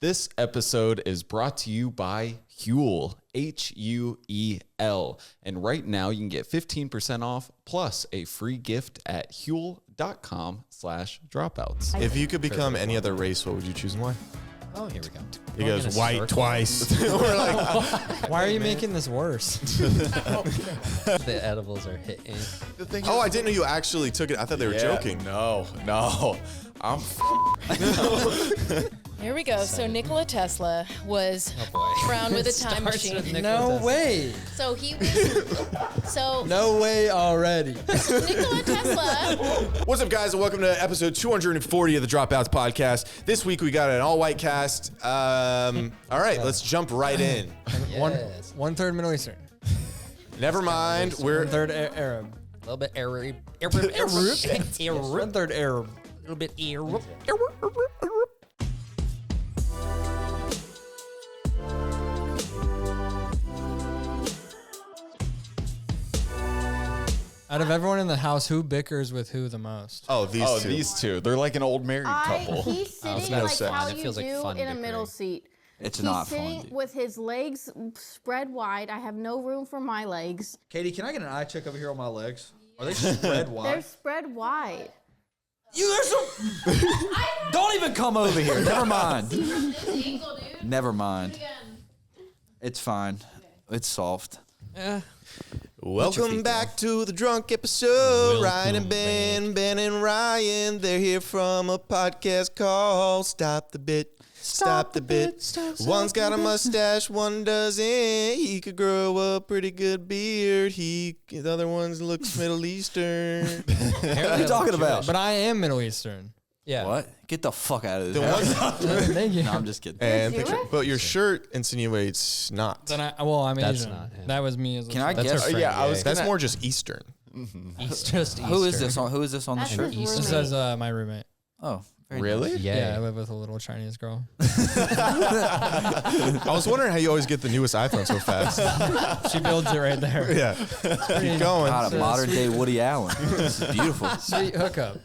This episode is brought to you by Huel, Huel. And right now you can get 15% off plus a free gift at huel.com/dropouts. If you could become any other race, what would you choose and why? Oh, here we go. He goes white twice. We're like, why are you making this worse? The edibles are hitting. oh, I didn't know you actually took it. I thought they were joking. No. I'm Here we go. So Nikola Tesla was crowned with a time machine. No way. So he was. So No way already. Nikola Tesla. What's up, guys, and welcome to episode 240 of the Dropouts podcast. This week we got an all-white cast. All right, let's jump right in. Yes. One third Middle Eastern. Never mind, we're One third Arab. A little bit Arab. One third Arab. A little bit Arab. Out of everyone in the house, who bickers with who the most? these two. They're like an old married couple. He's sitting gonna like say, how it you feels do like fun in a bickering. middle seat. It's He's not sitting fun. with his legs spread wide. I have no room for my legs. Katie, can I get an eye check over here on my legs? Are they spread They're wide? spread wide. There's some. Don't even come over here. Never mind. Never mind. It's fine. It's soft. welcome back to the drunk episode. Ryan and Ben and Ryan, they're here from a podcast called Stop the Bit. Stop the bit. One's got a mustache, one doesn't. He could grow a pretty good beard. The other one looks Middle Eastern. What are you talking about? But I am Middle Eastern. Yeah. What? Get the fuck out of The this. one- Thank you. No, I'm just kidding. and Do picture, it? but your shirt insinuates not. Then I'm That's Asian. not him. That was me as a Can I That's guess? her friend. yeah, I was That's gonna- more just Eastern. East, just Who is Eastern. this on? Who is this on the That's shirt? his This roommate. says my roommate. Oh, very Really? nice. Yeah, I live with a little Chinese girl. I was wondering how you always get the newest iPhone so fast. She builds it right there. Yeah. Keep going. God, a modern day Woody Allen. This is beautiful. Sweet hookup.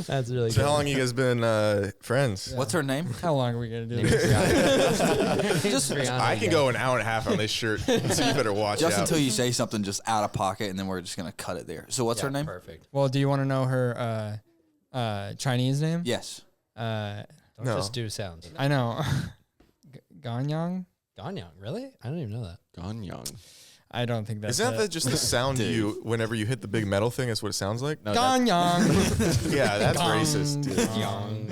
That's really So good. how long you guys been friends? What's her name? How long are we gonna do Name this? is Brianna. Just, I can go an hour and a half on this shirt, so you better watch just out. until you say something just out of pocket, and then we're just gonna cut it there. So what's her name? Perfect. Well, do you want to know her Chinese name? Yes. Don't No. just do sounds. I know. Ganyang? Ganyang, really? I don't even know that. Gone young. I don't think that's Isn't it. that just the sound you, whenever you hit the big metal thing, that's what it sounds like? No, Ganyang. Yeah, that's racist, dude. Young.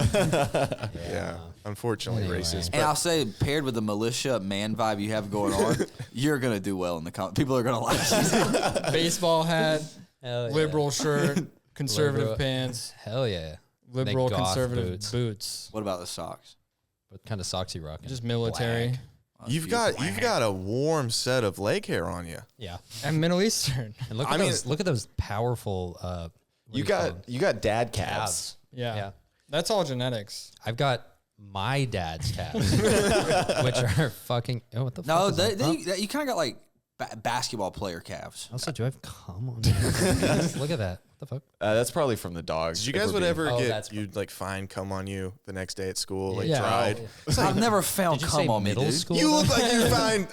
Yeah, unfortunately Anyway. racist. And But I'll say, paired with the militia man vibe you have going on, you're gonna do well in the people are gonna like you. Baseball hat, Hell yeah. liberal shirt, conservative Liberal. pants, Hell yeah. liberal They goth conservative boots. boots. What about the socks? What kind of socks you rocking? Just military. Black. you've got a warm set of leg hair on you. Yeah. And Middle Eastern. And look I at mean- those. Look at those powerful. What do You call them? got dad calves. calves. Yeah. Yeah. That's all genetics. I've got my dad's calves, which are fucking. Oh, what the No, fuck? is that? Huh? you kind of got like basketball player calves. Also, do I have cum on me? Look at that. What the fuck? That's probably from the dog. Did you guys would ever Oh, get that's you'd like find cum on you the next day at school, like Yeah. dried? I've never found Did you say cum on me, middle dude. school? You look like you find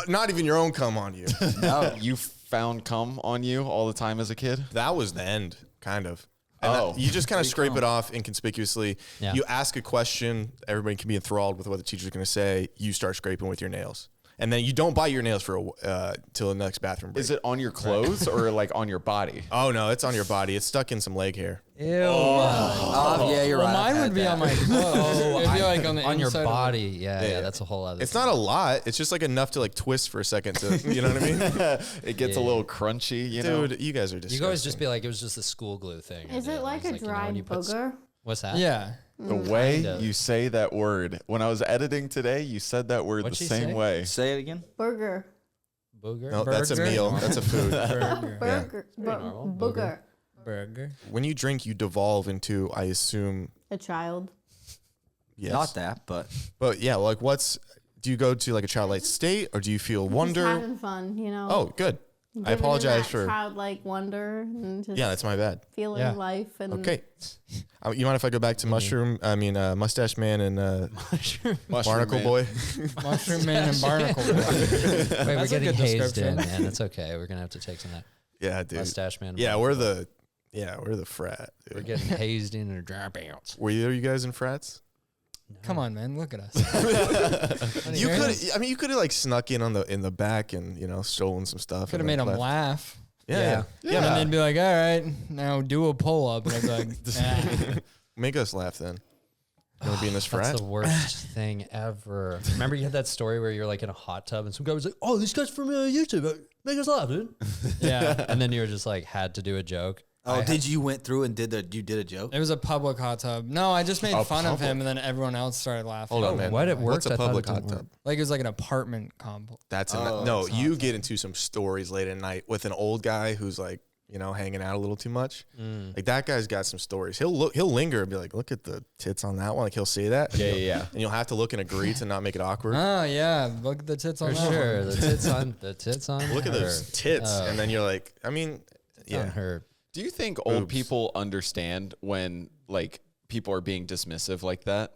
not even your own cum on you. No. You found cum on you all the time as a kid? That was the end, kind of. And Oh. you just kind of scrape it off inconspicuously. Yeah. You ask a question, everybody can be enthralled with what the teacher's going to say. You start scraping with your nails. And then you don't bite your nails for till the next bathroom break. Is it on your clothes or like on your body? Oh, no, it's on your body. It's stuck in some leg hair. Ew. Yeah, you're Well, right. mine I've would be had on that. my clothes. It'd be like on the on your inside of the- body. Yeah, that's a whole other. It's not a lot. It's just like enough to like twist for a second to, you know what I mean? It gets a little crunchy, you know? Dude, you guys are disgusting. You could always just be like, it was just a school glue thing. Is And it like was a you know, when dried you put booger? What's that? Yeah. The way Kind of. you say that word. When I was editing today, you said that word What'd the she same say? way. Say it again. Burger. Booger. No, that's a Burger? meal. That's a food. Burger. Burger. normal. Booger. Burger. When you drink, you devolve into, I assume, A child. yes. Not that, but But yeah, like do you go to like a childlike state or do you feel Just wonder? having fun, you know. Oh, good. I apologize for for. childlike wonder and just Yeah, that's my bad. feeling Yeah. life and Okay. You mind if I go back to Mustache Man and Barnacle Man. Boy? Mushroom Man and Barnacle. Boy. Wait, we're That's a getting good hazed in, description. man. It's okay. We're gonna have to take some of that Yeah, dude. mustache man. Yeah, we're the frat. Dude. We're getting hazed in our dropouts. Were you guys in frats? Come on, man. Look at us. You could have like snuck in in the back and stolen some stuff. Could have and made then them left. laugh. Yeah. And then they'd be like, all right, now do a pull up. And I'd be like, nah. Make us laugh then. You want to be in this frat? That's the worst thing ever. Remember you had that story where you're like in a hot tub and some guy was like, "Oh, this guy's from YouTube. Make us laugh, dude." Yeah. And then you were just like had to do a joke. Oh, you went through and did a joke? It was a public hot tub. No, I just made fun of him, and then everyone else started laughing. Hold on, man. what? It What's worked? a I thought public it hot didn't tub? Like it was like an apartment complex. That's Oh, you get into some stories late at night with an old guy who's like hanging out a little too much. Like that guy's got some stories. He'll linger and be like, "Look at the tits on that one." Like he'll say that. Yeah. And you'll have to look and agree to not make it awkward. Oh yeah, look at the tits on For that sure. one. The tits on Look at her. those tits, Oh. and then you're like, I mean, It's on yeah. her. Do you think old Boobs. people understand when like people are being dismissive like that?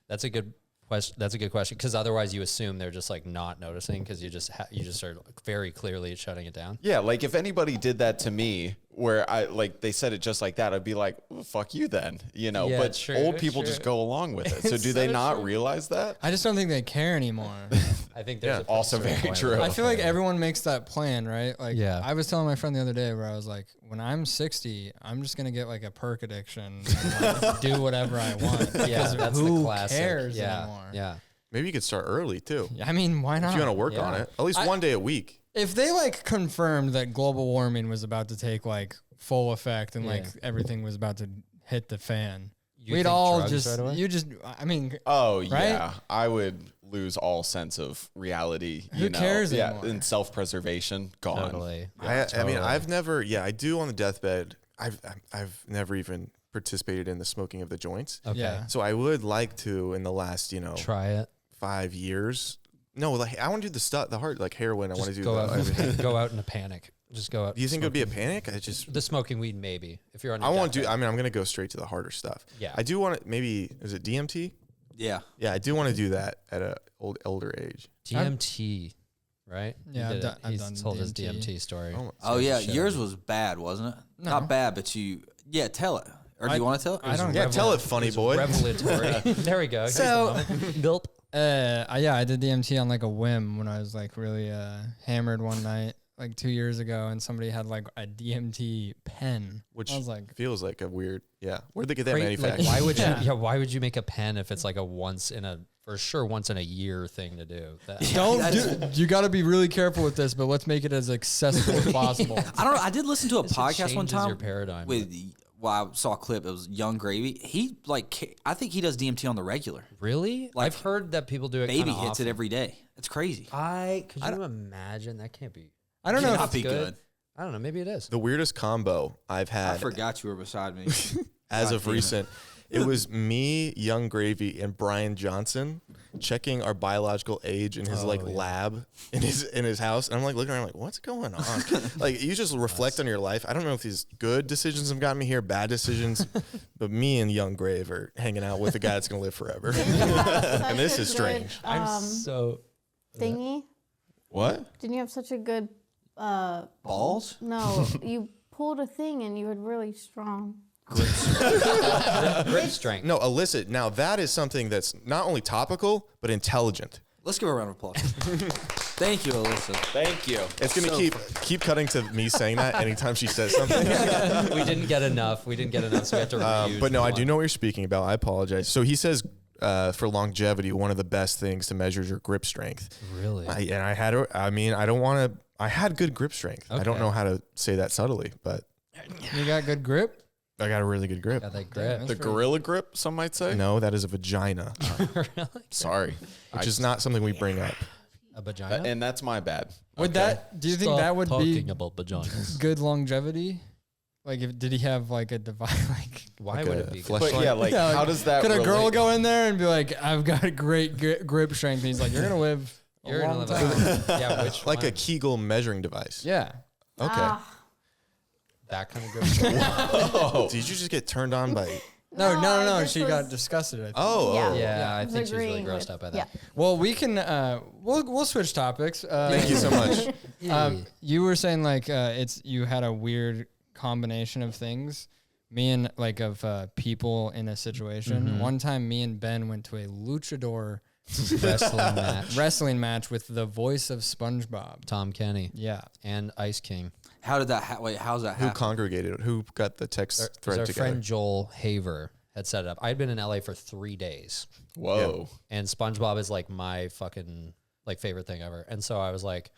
That's a good question. That's a good question because otherwise you assume they're just like not noticing because you just are very clearly shutting it down. Yeah, like if anybody did that to me where they said it just like that, I'd be like, well, fuck you then, Yeah, but true, old people true. just go along with it. So It's do they so not true. realize that? I just don't think they care anymore. I think there's Yeah. a Also certain very point true. where I they feel like care. everyone makes that plan, right? Like, Yeah. I was telling my friend the other day where I was like, when I'm 60, I'm just gonna get like a perk addiction, and, like, do whatever I want. Yeah, Because that's who the classic. cares yeah, anymore? Yeah. Maybe you could start early too. I mean, why not? If you want to work on Yeah. it, at least one day a week. If they like confirmed that global warming was about to take like full effect and like Yeah. everything was about to hit the fan, You we'd think all drugs just right away? I mean, Oh Right? yeah, I would lose all sense of reality. Who cares Yeah, anymore? and self-preservation gone. Totally. I mean, I've never. Yeah, I do on the deathbed. I've never even participated in the smoking of the joints. Okay. yeah. So I would like to in the last Try it. 5 years. No, like I want to do the hard like heroin. I want to Just do go everything. out. Go out in a panic. Just go out. Do you think it would be a panic? I just the smoking weed? Maybe if you're on. I your won't do. deathbed. I mean, I'm gonna go straight to the harder stuff. Yeah. I do want to. Maybe is it DMT? Yeah. Yeah, I do want to do that at a older age. DMT, right? Yeah, He I've did it. done- I've He's done told his DMT. DMT story. Oh, Oh yeah, Shit. yours was bad, wasn't it? No. Not bad, but yeah, tell it. Or do you want to tell it? I don't. yeah, tell it, funny boy. Revelatory. There we go. So- Gulp. Yeah, I did DMT on like a whim when I was like really hammered one night, like 2 years ago, and somebody had like a DMT pen. Which I was like, feels like a weird. Yeah, where'd they get that Like, manufactured? why would you? Yeah. Yeah, why would you make a pen if it's like a once in a year thing to do? That, don't do. You got to be really careful with this, but let's make it as accessible as possible. I don't know. I did listen to a It podcast one changes time your paradigm. with. Well, I saw a clip. It was Young Gravy. He I think he does DMT on the regular. Really? Like, I've heard that people do it. Baby kinda hits it often. every day. It's crazy. Could you imagine? That can't be. I don't know. Cannot If be it's good. good. I don't know. Maybe it is. The weirdest combo I've I had forgot you were beside me. as God of damn it. recent. It was me, Young Gravy, and Brian Johnson checking our biological age in his lab in his house. And I'm like looking around like, what's going on? Like you just reflect on your life. I don't know if these good decisions have gotten me here, bad decisions, but me and Young Grave are hanging out with a guy that's gonna live forever. And this is strange. I'm so. thingy. What? Didn't you have such a good? Balls? No, you pulled a thing and you were really strong. Grip strength. No, illicit. Now that is something that's not only topical but intelligent. Let's give her a round of applause. Thank you, Alyssa. Thank you. It's gonna keep cutting to me saying that anytime she says something. We didn't get enough. So we have to reuse. But no, I do one. know what you're speaking about. I apologize. So he says for longevity, one of the best things to measure is your grip strength. Really? I had good grip strength. I don't Okay. know how to say that subtly, but you got good grip. I got a really good grip. Got that grip. That's The pretty- gorilla grip, some might say. No, that is a vagina, Sorry. which is not something we bring up. A vagina. And that's my bad. Would that? Do you think Stop that would talking be about vaginas? good longevity? Like, did he have like a device? Like, Why Like would a it be? flesh- Good? But yeah, like, Yeah, like, how does that could a girl relate? go in there and be like, "I've got great grip strength"? And he's like, "You're gonna live a You're gonna long live time." yeah, which Like a one? Kegel measuring device. Yeah. Okay. That kind of gross. Did you just get turned on by? No. this She was- got disgusted. I think. Oh. Yeah, I was think she was really agreeing grossed with- out by that. Yeah. Well, we can. We'll switch topics. Thank you so much. You were saying like you had a weird combination of things. Me and like of people in a situation. One time, me and Ben went to a luchador wrestling match with the voice of SpongeBob. Tom Kenny Yeah. and Ice King. How did that? How's that Who happen? congregated? Who got the text Because thread our together? friend Joel Haver had set it up. I'd been in LA for 3 days, Whoa. and SpongeBob is like my fucking like favorite thing ever. And so I was like,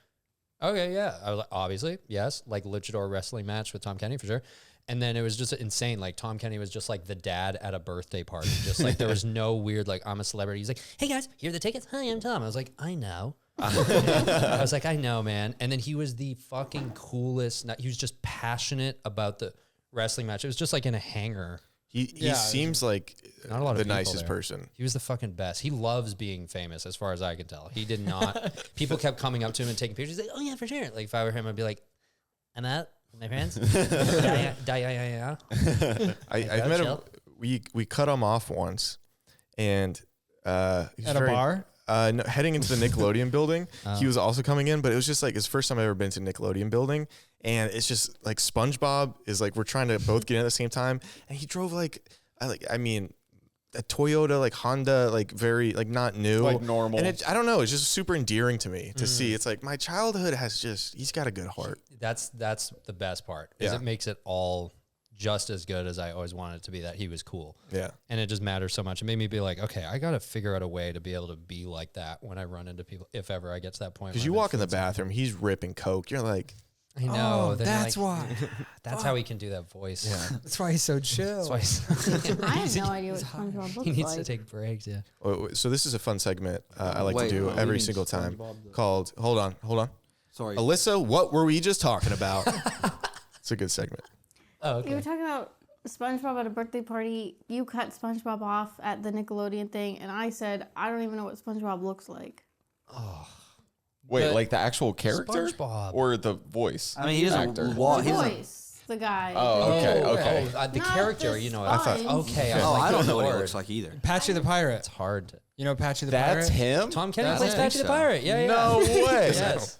okay, yeah. I was like, obviously, yes, like luchador wrestling match with Tom Kenny for sure. And then it was just insane. Like Tom Kenny was just like the dad at a birthday party. Just like there was no weird like I'm a celebrity. He's like, hey guys, here are the tickets. Hi, I'm Tom. I was like, I know. I was like, I know, man. And then he was the fucking coolest. He was just passionate about the wrestling match. It was just like in a hangar. He Yeah, seems like Not a lot of the people nicest there. person. He was the fucking best. He loves being famous, as far as I can tell. He did not. People kept coming up to him and taking pictures. He's like, oh yeah, for sure. Like if I were him, I'd be like, I'm out with my friends. I met him. chill. We cut him off once, and he's At a bar? No, heading into the Nickelodeon building. He was also coming in, but it was just like his first time I've ever been to Nickelodeon building, and it's just like SpongeBob is like we're trying to both get in at the same time, and he drove like I mean a Toyota like Honda like very like not new Like normal. and I don't know, it's just super endearing to me to see. It's like my childhood has just he's got a good heart. That's the best part. Is Yeah. it makes it all just as good as I always wanted it to be. That he was cool. Yeah. And it just matters so much. It made me be like, okay, I got to figure out a way to be able to be like that when I run into people, if ever I get to that point. Because where you I'm walk in the influencing bathroom, he's ripping coke. You're like, I know. Oh, then that's like, why. That's how he can do that voice. Yeah. That's why he's so chill. That's why I have no idea what SpongeBob he looks needs like. to take breaks. Yeah. so this is a fun segment I like Wait, to do what do you every mean single time SpongeBob? called hold on. Sorry. Alyssa, what were we just talking about? It's a good segment. Oh, You were okay. talking about SpongeBob at a birthday party. You cut SpongeBob off at the Nickelodeon thing, and I said, I don't even know what SpongeBob looks like. Wait, But like the actual character SpongeBob. or the voice? I mean, he doesn't actor? walk. The He doesn't. voice, the guy. Oh, okay, okay. The Not character, the you know. sponge. Okay. Oh, like, I don't good know what he lord. looks like either. Patchy the Pirate. It's hard. You know Patchy the Pirate? That's him? Tom Kenny That's plays it. Patchy the So. Pirate. Yeah, yeah. No way. Yes.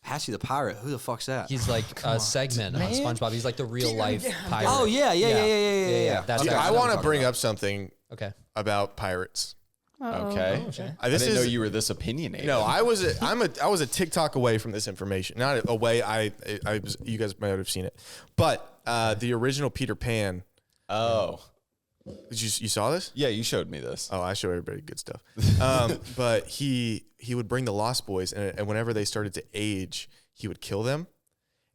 Patchy the Pirate. Who the fuck's that? He's like a segment on SpongeBob. He's like the real life pirate. Oh yeah. That's I what want I'm to bring talking up something about. Okay. about pirates. Okay. I This didn't know is- you were this opinionated. No, I was a TikTok away from this information. Not away. I was, you guys might have seen it, but the original Peter Pan. Oh. Did you saw this? Yeah, you showed me this. Oh, I show everybody good stuff. But he would bring the Lost Boys, and whenever they started to age, he would kill them.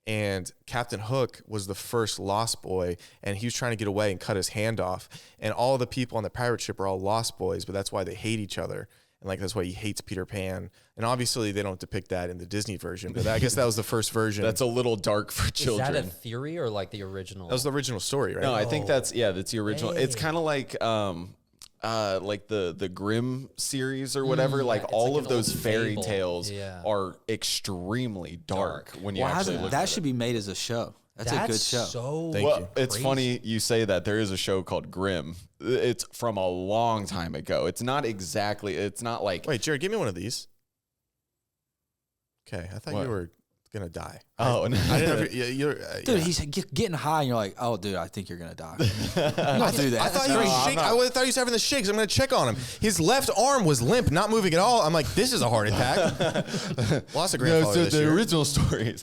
And Captain Hook was the first Lost Boy, and he was trying to get away and cut his hand off. And all the people on the pirate ship are all Lost Boys, but that's why they hate each other. And like that's why he hates Peter Pan. And obviously they don't depict that in the Disney version, but I guess that was the first version. That's a little dark for Is children. that a theory or like the original? That was the original story, right? No, I think that's the original. It's Hey. kind of like the Grimm series or whatever. Like it's all like of an those old fairy fable. tales Yeah. are extremely dark when you Well, actually look that at should it. be made as a show. That's a good show. So Thank Well, you. it's crazy. funny you say that. There is a show called Grimm. It's from a long time ago. It's not exactly. It's not like. Wait, Jared, give me one of these. Okay, I thought What? you were gonna die. Oh, no. I didn't know if you're Dude, yeah. he's getting high, and you're like, "Oh, dude, I think you're gonna die." Don't do that. I thought That's he was crazy. shake. I thought he was having the shakes. I'm gonna check on him. His left arm was limp, not moving at all. I'm like, this is a heart attack. Lost a grandfather this year. original stories.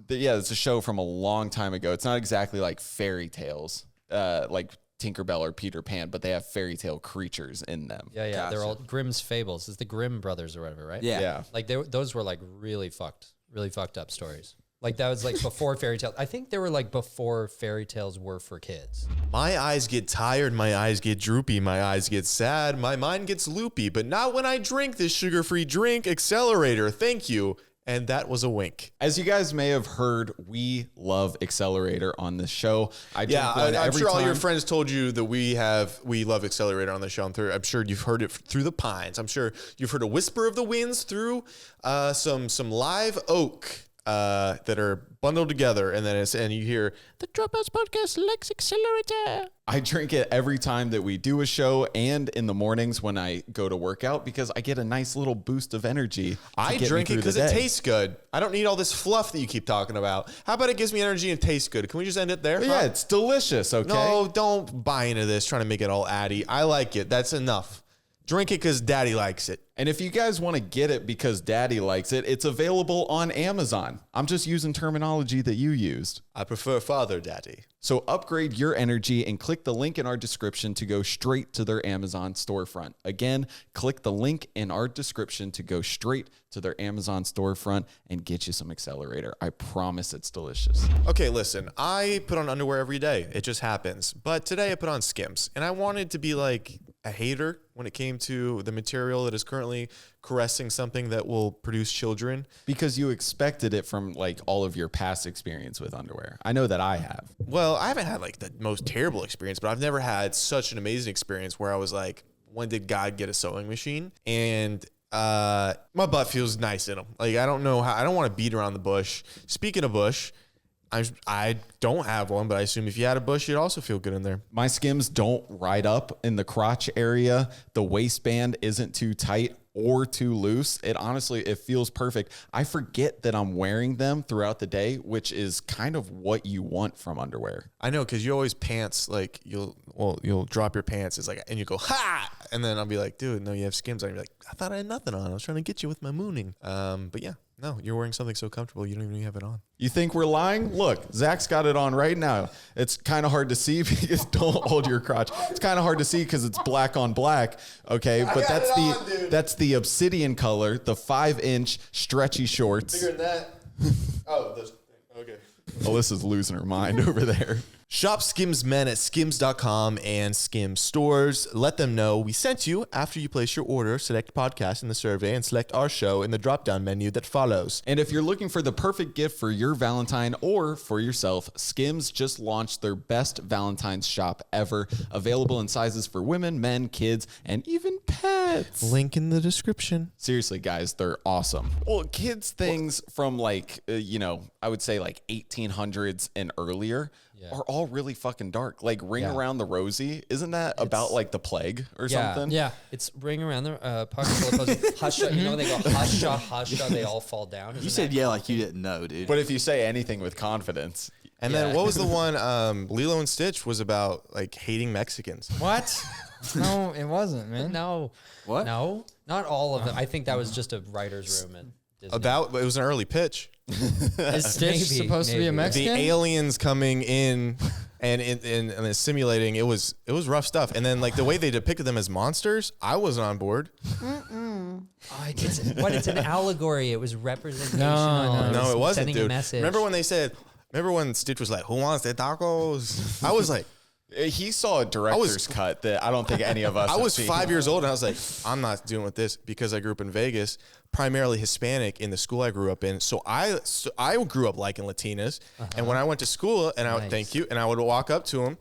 Yeah, it's a show from a long time ago. It's not exactly like fairy tales, like Tinkerbell or Peter Pan, but they have fairy tale creatures in them. Yeah, yeah. They're Gotcha. all Grimm's fables. It's the Grimm brothers or whatever, right? Yeah. Yeah. Like those were like really fucked up stories. Like that was like before fairy tales. I think they were like before fairy tales were for kids. My eyes get tired, my eyes get droopy, my eyes get sad, my mind gets loopy, but not when I drink this sugar-free drink. Accelerator, thank you. And that was a wink. As you guys may have heard, we love Accelerator on this show. I drink one I'm every sure all your time. friends told you that we love Accelerator on the show. I'm sure you've heard it through the pines. I'm sure you've heard a whisper of the winds through some live oak. that are bundled together, and then and you hear the Dropouts Podcast Lex Accelerator. I drink it every time that we do a show and in the mornings when I go to work out because I get a nice little boost of energy. I drink it because it tastes good. I don't need all this fluff that you keep talking about. How about it gives me energy and tastes good? Can we just end it there? Yeah, it's delicious, okay? No, don't buy into this, trying to make it all addy. I like it. That's enough. Drink it because daddy likes it. And if you guys want to get it because daddy likes it, it's available on Amazon. I'm just using terminology that you used. I prefer father daddy. So upgrade your energy and click the link in our description to go straight to their Amazon storefront. Again, click the link in our description to go straight to their Amazon storefront and get you some accelerator. I promise it's delicious. Okay, listen, I put on underwear every day. It just happens. But today I put on Skims, and I wanted to be like a hater when it came to the material that is currently caressing something that will produce children. Because you expected it from like all of your past experience with underwear. I know that I have. Well, I haven't had like the most terrible experience, but I've never had such an amazing experience where I was like, when did God get a sewing machine? And my butt feels nice in them. Like, I don't know how, I don't want to beat around the bush. Speaking of bush, I don't have one, but I assume if you had a bush, you'd also feel good in there. My Skims don't ride up in the crotch area. The waistband isn't too tight or too loose. It honestly, it feels perfect. I forget that I'm wearing them throughout the day, which is kind of what you want from underwear. I know, because you always pants, like you'll drop your pants. It's like, and you go, ha! And then I'll be like, dude, no, you have Skims on. You're like, I thought I had nothing on. I was trying to get you with my mooning. But yeah. No, you're wearing something so comfortable, you don't even have it on. You think we're lying? Look, Zach's got it on right now. It's kind of hard to see because don't hold your crotch. It's kind of hard to see because it's black on black. Okay, but that's the obsidian color, the 5-inch stretchy shorts. Bigger than that. Oh, those. Okay. Alyssa's losing her mind over there. Shop Skims Men at skims.com and Skims stores. Let them know we sent you after you place your order. Select podcast in the survey and select our show in the drop-down menu that follows. And if you're looking for the perfect gift for your Valentine or for yourself, Skims just launched their best Valentine's shop ever. Available in sizes for women, men, kids, and even pets. Link in the description. Seriously, guys, they're awesome. Well, kids things from like, I would say like 1800s and earlier are all really fucking dark. Like Ring Around the Rosie, isn't that about like the plague or something? Yeah, it's Ring Around the pocket full of puzzles. Husha, you know when they go husha, husha, they all fall down. You said like you didn't know, dude. But if you say anything with confidence. And then what was the one, Lilo and Stitch was about like hating Mexicans. What? No, it wasn't, man. No. What? No, not all of them. I think that was just a writer's room at Disney. It was an early pitch. Is Stitch supposed to be a Mexican? The aliens coming in and simulating, it was rough stuff. And then like the way they depicted them as monsters, I wasn't on board. It's an allegory. It was representational. No, it wasn't, sending dude. a message. Remember when Stitch was like, "Who wants the tacos?" I was like, he saw a director's cut that I don't think any of us I have was seen. 5 years old and I was like, I'm not dealing with this because I grew up in Vegas, primarily Hispanic in the school I grew up in. So I grew up liking Latinas. And when I went to school and I would walk up to them.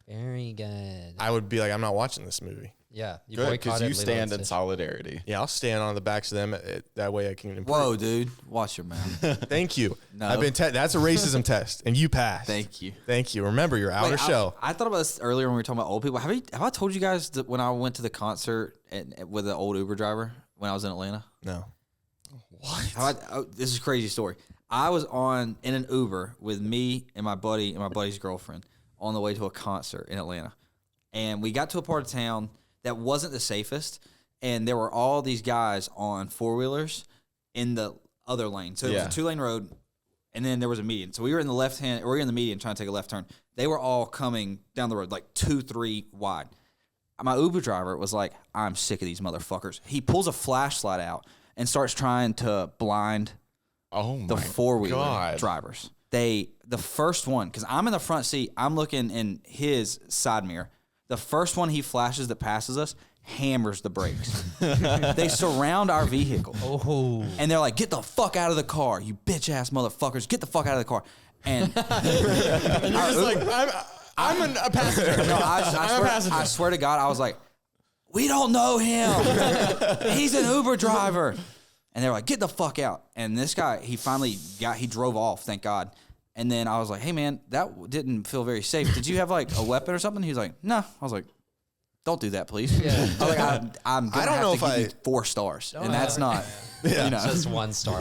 Very good. I would be like, I'm not watching this movie. Yeah. You Good, because boycotted you stand Lilo in and solidarity. Yeah, I'll stand on the backs of them. That way I can improve. Whoa, dude. Watch your mouth. Thank you. No. I've been that's a racism test, and you passed. Thank you. Thank you. Remember, you're out of show. I thought about this earlier when we were talking about old people. Have I told you guys that when I went to the concert with an old Uber driver when I was in Atlanta? No. What? This is a crazy story. I was in an Uber with me and my buddy and my buddy's girlfriend on the way to a concert in Atlanta. And we got to a part of town that wasn't the safest, and there were all these guys on four-wheelers in the other lane. So it was a 2-lane road, and then there was a median. So we were in the median trying to take a left turn. They were all coming down the road, like 2-3 wide. My Uber driver was like, I'm sick of these motherfuckers. He pulls a flashlight out and starts trying to blind the four-wheeler drivers. The first one, because I'm in the front seat, I'm looking in his side mirror. The first one he flashes that passes us hammers the brakes. They surround our vehicle. Oh. And they're like, get the fuck out of the car, you bitch-ass motherfuckers. Get the fuck out of the car. And you're just like, I'm a passenger. No, I swear to God, I was like, we don't know him. He's an Uber driver. And they were like, get the fuck out. And this guy, he drove off, thank God. And then I was like, hey, man, that didn't feel very safe. Did you have like a weapon or something? He was like, no. I was like, don't do that, please. Yeah. I was like, I'm going to have to give you 4 stars. And that's not, you know. Just 1 star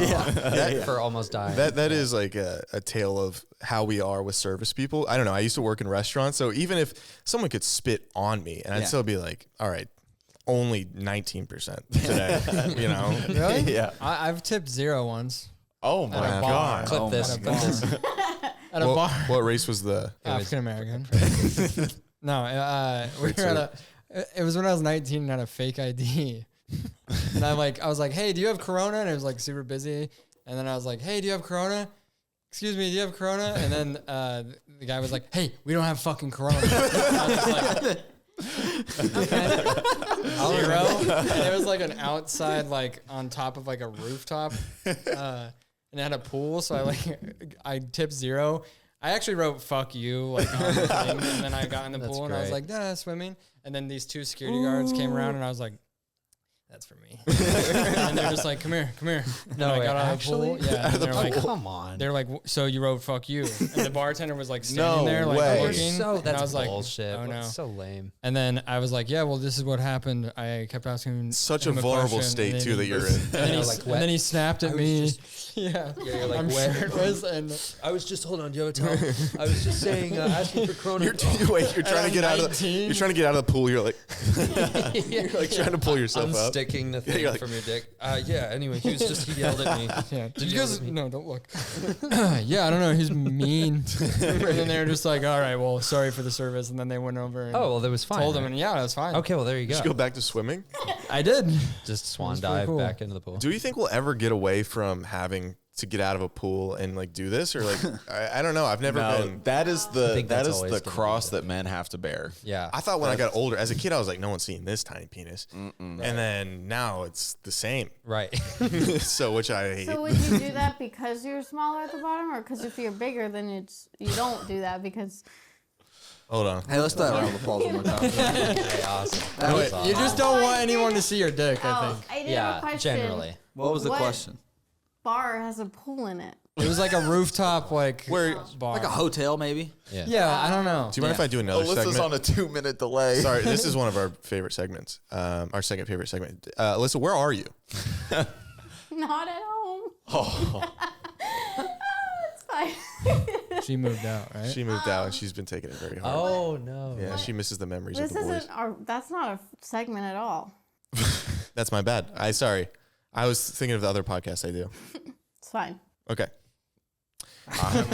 for almost dying. That is like a tale of how we are with service people. I don't know. I used to work in restaurants. So even if someone could spit on me and I'd still be like, all right, only 19% today, you know? Really? Yeah. I've tipped 0 once. Oh my At a bar. God. Clip this. At a bar. At a bar. What race was the? African American. No, we were at it was when I was 19 and had a fake ID. And I was like, hey, do you have Corona? And it was like super busy. And then I was like, hey, do you have Corona? Excuse me, do you have Corona? And then the guy was like, hey, we don't have fucking Corona. And I was like, okay. 0. And it was like an outside, like on top of like a rooftop. And it had a pool. So I tipped 0. I actually wrote "fuck you" like on the thing, and then I got in the pool and I was like, "Nah, swimming." And then these 2 security guards came around and I was like, "That's for me." And they're just like, "Come here, come here." And No, I wait, got out of the pool. Yeah, and they're like, come on. they're like, "So you wrote 'fuck you'?" And the bartender was like No standing there, like way. looking. So and I that's was like, bullshit. "Oh no." That's so lame. And then I was like, "Yeah, well, this is what happened." I kept asking Such him a vulnerable question, state and too then that you're in. And then, You're he, like, and then he snapped at me. Yeah, you're like, I'm wet. shirtless and I was just, hold on, do you have a towel? I was just saying, asking for Corona. You're trying to get out of 19. you're trying to get out of the pool. You're like you're like trying to pull yourself up. Unsticking the thing you're like- from your dick. Yeah, anyway, he yelled at me. Yeah. Did you yelled guys? at me. No, don't look. Yeah, I don't know. He's mean. And then they were just like, "All right, well, sorry for the service." And then they went over and Oh, well, that was fine. told him, right? and yeah, it was fine. Okay, well, there you go. Did you go back to swimming? I did. Just swan was pretty dive cool. back into the pool. Do you think we'll ever get away from having to get out of a pool and like do this, or like I don't know. I've never No, been. that is I the think that's always the gonna be cross the- that men have to bear. Yeah. I thought when I got older, as a kid, I was like, no one's seen this tiny penis, and then now it's the same. Right. So which I hate. So would you do that because you're smaller at the bottom, or because if you're bigger, then you don't do that because Hold on. Hey, let's do that round of applause one more time. Okay, awesome. That was awesome. You just don't want anyone to see your dick. I oh, think I did have a Yeah, question. generally. What was the What? question? Bar has a pool in it. it was like a rooftop, like Where- bar. Like a hotel, maybe? Yeah. Yeah, I don't know. Do you mind if I do another Alyssa's segment? on a 2-minute delay. Sorry, this is one of our favorite segments. Our second favorite segment. Alyssa, where are you? Not at home. Oh, It's fine. She moved out, right? She moved out and she's been taking it very hard. Oh, no. Yeah, she misses the memories This of the boys. isn't our. That's not a segment at all. That's my bad. Sorry. I was thinking of the other podcast I do. It's fine. Okay.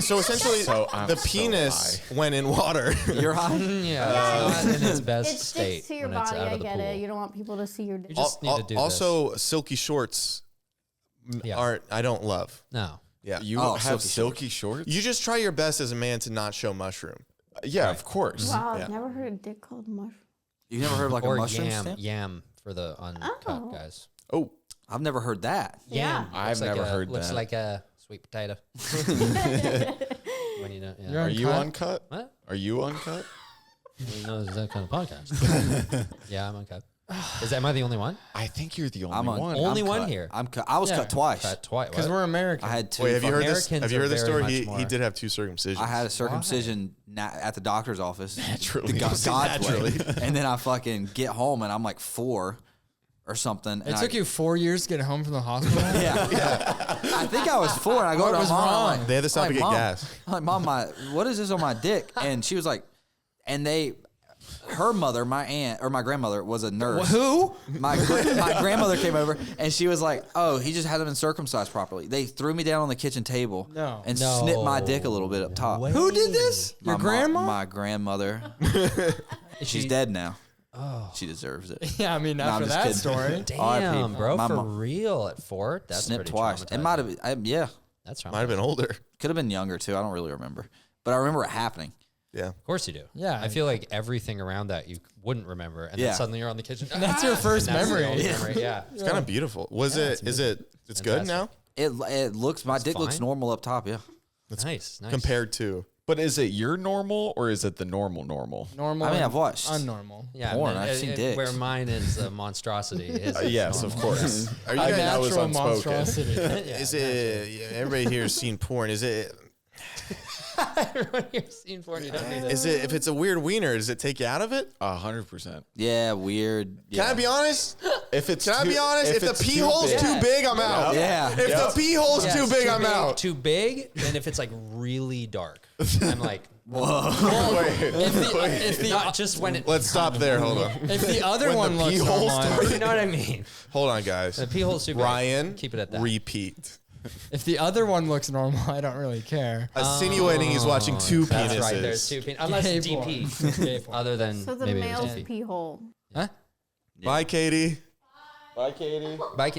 So essentially, I'm the so penis went in water. You're high? Yeah, it's not in its best It state sticks to your when it's body. out I of the get pool. it. You don't want people to see your dick. You just need to do also, silky shorts Yeah. aren't. I don't love. No. Yeah. you Oh, have silky silky shorts? You just try your best as a man to not show mushroom. Yeah, of course. Wow, Yeah. I've never heard a dick called mushroom. You've never heard of like a Or mushroom yam. stamp? Yam for the uncut Oh. guys. Oh, I've never heard that. Yeah. Yam. I've Looks like never a- heard looks that. like a sweet potato. When you know, yeah. You're Are you Uncut? uncut? What? Are you uncut? You know, is that kind of podcast? Yeah, I'm uncut. Am I the only one? I think you're the only I'm on- one. Only I'm one cut. here. I'm cut. I was Yeah. cut twice. Cut twice. Because we're American. I had 2. wait. Have you heard this? Americans Have you are heard this very story? much He more- did have 2 circumcisions. I had a circumcision at the doctor's office. Naturally. The God's Naturally. way. And then I fucking get home and I'm like 4 or something. It took you 4 years to get home from the hospital. Yeah. I think I was 4 and I go What to was Mom. I'm wrong? like, They had to stop I'm to get like, Mom. gas. I'm like, Mom, what is this on my dick? And she was like, her mother, my aunt or my grandmother was a nurse. Who? My grandmother came over and she was like, "Oh, he just hasn't been circumcised properly." They threw me down on the kitchen table No. and snipped my dick a little bit up top. Who did this? My Your mom- grandma? my grandmother. She's dead now. Oh. She deserves it. Yeah, I mean, I'm after just that kidding. story. Damn, RIP. bro, My for mom- real at 4? That's Snipped pretty twice. It traumatizing. might have. Yeah, That's Might have been traumatizing. older. could have been younger too. I don't really remember, but I remember it happening. Yeah. Of course you do. Yeah. I feel like everything around that you wouldn't remember, and Yeah. then suddenly you're on the kitchen. And that's your first And that's the memory. only memory. Yeah. It's kind of beautiful. Was it? Is it? It's good now. fantastic. It looks. My dick looks fine. normal up top. Yeah. Nice. Compared to. But is it your normal or is it the normal? Normal. I mean, and I've watched unnormal. Yeah, porn. I mean, I've seen dicks. where mine is a monstrosity. His is Yes, normal. of course. Are you A guys? that was natural unspoken. monstrosity. Is it? Yeah, everybody here has seen porn. Is it? Everyone here's seen porn. You don't need it. Is it? If it's a weird wiener, does it take you out of it? 100%. Yeah, weird. Yeah. Can I be honest? If it's Can I too- be honest? If the it's pee too hole's big- too big, I'm out. Yeah. If the pee hole's Yeah, too it's big, I'm out. Too big, and if it's like really dark, I'm like, If the not just when it. Let's stop there. Hold on. if the other When one the looks pee hole's normal, You know what I mean? Hold on, guys. The pee hole's too big. Ryan, Keep it at that. repeat. if the other one looks normal, I don't really care. Insinuating he's watching two That's penises. right. There's two unless Gay DP. Gay porn. Other than So the maybe it was male's DP. pee hole. Huh? Bye, Katie. Bye, Katie. Bye,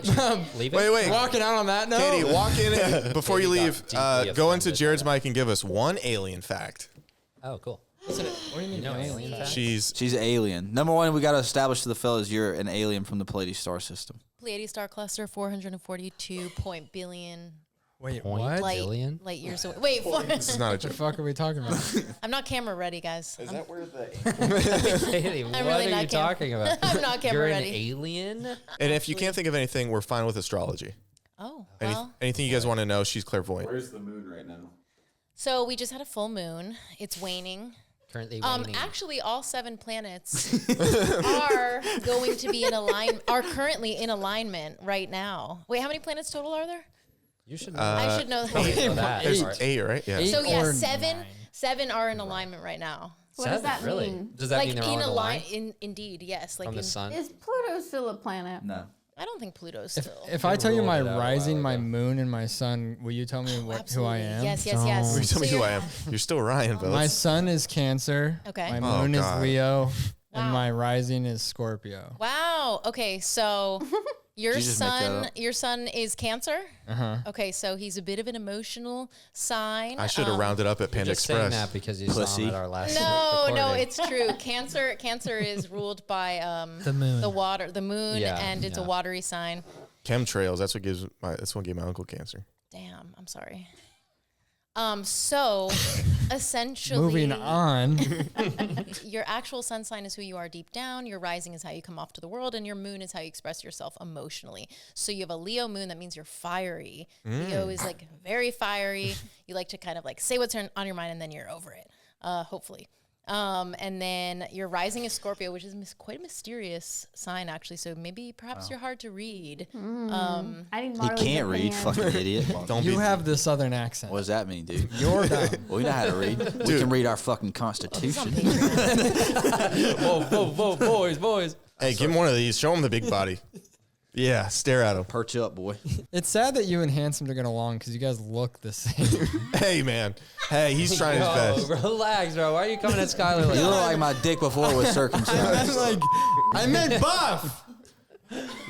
leave it. Wait. Walking out on that note. Katie, walk in and before you Katie leave, got deeply go into offended Jared's by mic and give us one alien fact. Oh, cool. What do you mean? know alien? alien? She's She's an alien. Number one, we got to establish to the fellas you're an alien from the Pleiades star system. Pleiades star cluster, 442 point billion Wait, Point what? light, billion? light years away. Wait, this is not a What the joke. fuck are we talking about? I'm not camera ready, guys. Is that where the Katie, what really are not you talking about? I'm not camera You're an ready. alien? And if you can't think of anything, we're fine with astrology. Oh, Any- well. anything you guys want to know, she's clairvoyant. Where's the moon right now? So we just had a full moon. It's waning. Currently waning. Actually, all 7 planets are going to be in are currently in alignment right now. Wait, how many planets total are there? You should know. I should know that. know that. There's part. 8, right? Yeah. Eight. So yeah, or 7 9. 7 are in alignment right now. What does that Really? mean? Does that like mean they're all in in a a line? Indeed, yes. Like From the in- sun? Is Pluto still a planet? No. I don't think Pluto's still. If I tell you my rolled it out a rising, while my ago. moon, and my sun, will you tell me who I Absolutely. am? Yes, yes, yes. Will you tell me So who you're- I am? You're still Ryan, but My let's- sun is Cancer. Okay. My Oh, moon is God. Leo, Wow. and my rising is Scorpio. Wow. Okay, so your Did you just make that son, up? your son is Cancer. Uh-huh. Okay, so he's a bit of an emotional sign. I should have rounded up at Panda Just saying Express. that because you Pussy. saw him at our last No, recording. it's true. Cancer is ruled by The moon. the moon, Yeah, and it's a yeah. watery sign. Chemtrails. That's what gave my uncle cancer. Damn, I'm sorry. So essentially, Moving on. your actual sun sign is who you are deep down. Your rising is how you come off to the world, and your moon is how you express yourself emotionally. So you have a Leo moon. That means you're fiery. Leo is like very fiery. You like to kind of like say what's on your mind, and then you're over it. Hopefully. And then your rising is Scorpio, which is quite a mysterious sign, actually. So maybe perhaps you're hard to read. I think He Marley's can't read, opinion. fucking idiot. Don't You be. have the southern accent. What does that mean, dude? You're dumb. We know how to read. We can read our fucking constitution. Whoa, boys. Hey, give him one of these. Show him the big body. Yeah, stare at him. Perch up, boy. It's sad that you and Handsome are getting along because you guys look the same. Hey, man. Hey, he's trying his best. Relax, bro. Why are you coming at Skylar like You look that? like my dick before it was circumcised. like, I meant buff.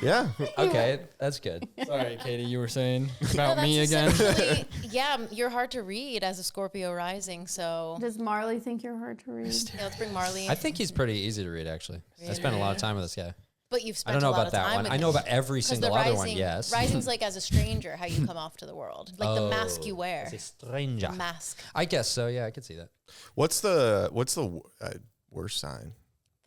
Yeah. Okay, that's good. Sorry, Katie, you were saying No, about that's me again. essentially- yeah, you're hard to read as a Scorpio rising. So Does Marley think you're hard to read? yeah, let's bring Marley. I think he's pretty easy to read, actually. I spent a lot of time with this guy. But you've I spent don't know a lot about of that time one. with I know him. about every 'Cause single the other rising, one, yes. Rising's like as a stranger, how you come off to the world. Like the mask you wear. As a stranger. The mask. I guess so, yeah, I could see that. What's the worst sign?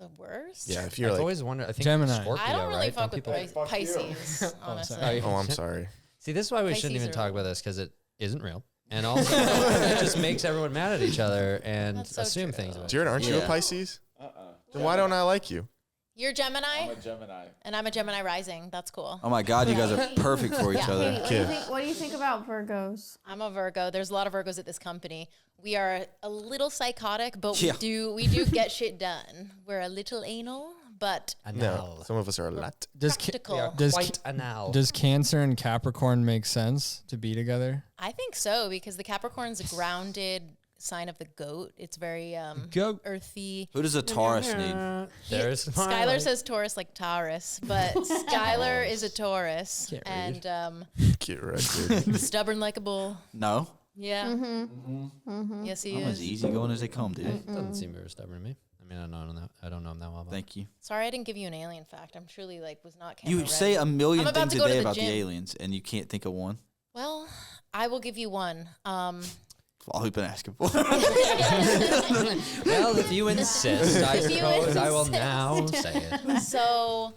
The worst? Yeah, if you're I've like, always wondered, I think Gemini. Scorpio, I don't really right? fuck with people... Pisces, honestly. sorry. oh, I'm sorry. See, this is why we shouldn't Pisces even are- talk about this, because it isn't real. And also, it just makes everyone mad at each other and That's so assume true. things about Jared, aren't you a Yeah. Pisces? Then why don't I like you? You're Gemini, Gemini. and I'm a Gemini rising. That's cool. Oh my God, you guys are perfect for each Yeah. other. Katie, what do you think about Virgos? I'm a Virgo. There's a lot of Virgos at this company. We are a little psychotic, but Yeah. we do get shit done. We're a little anal, but No, anal. some of us are a lot. Does practical. does Quite anal. does Cancer and Capricorn make sense to be together? I think so because the Capricorn's a grounded sign of the goat. It's very Goat. earthy. Who does a Taurus need? There's Skylar says Taurus like Taurus, but Skylar is a Taurus Can't and Get wrecked. stubborn like a bull. No. Yeah. Yes, he I'm as is. easygoing as they come, dude. Doesn't seem very stubborn to me. I mean, I don't know him that well. But Thank you. Sorry, I didn't give you an alien fact. I'm truly was not. You camera say ready. a million I'm about things to a go to day the about the gym. aliens, and you can't think of one. Well, I will give you one. That's all we've been asking for. Well, if you insist, I If you suppose I will insist. now say it. So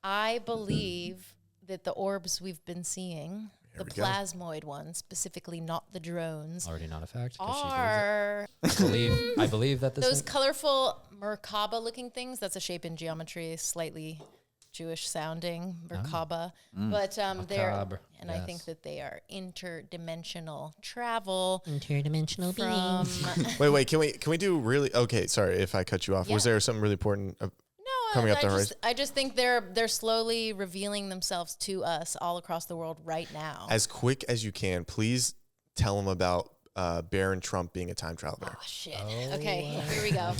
I believe that the orbs we've been seeing, the we go. plasmoid ones, specifically not the drones, Already not a fact. 'cause she are believes it. I believe that this those thing- colorful Merkaba looking things. That's a shape in geometry, slightly Jewish sounding Merkaba. But they're, Macabre, and I think yes. that they are interdimensional travel interdimensional from. Wait. Can we do really? Okay, sorry if I cut you off. Yeah. Was there something really important? No, Coming up the I just think they're slowly revealing themselves to us all across the world right now. As quick as you can, please tell them about Barron Trump being a time traveler. Oh, shit. Okay, here we go.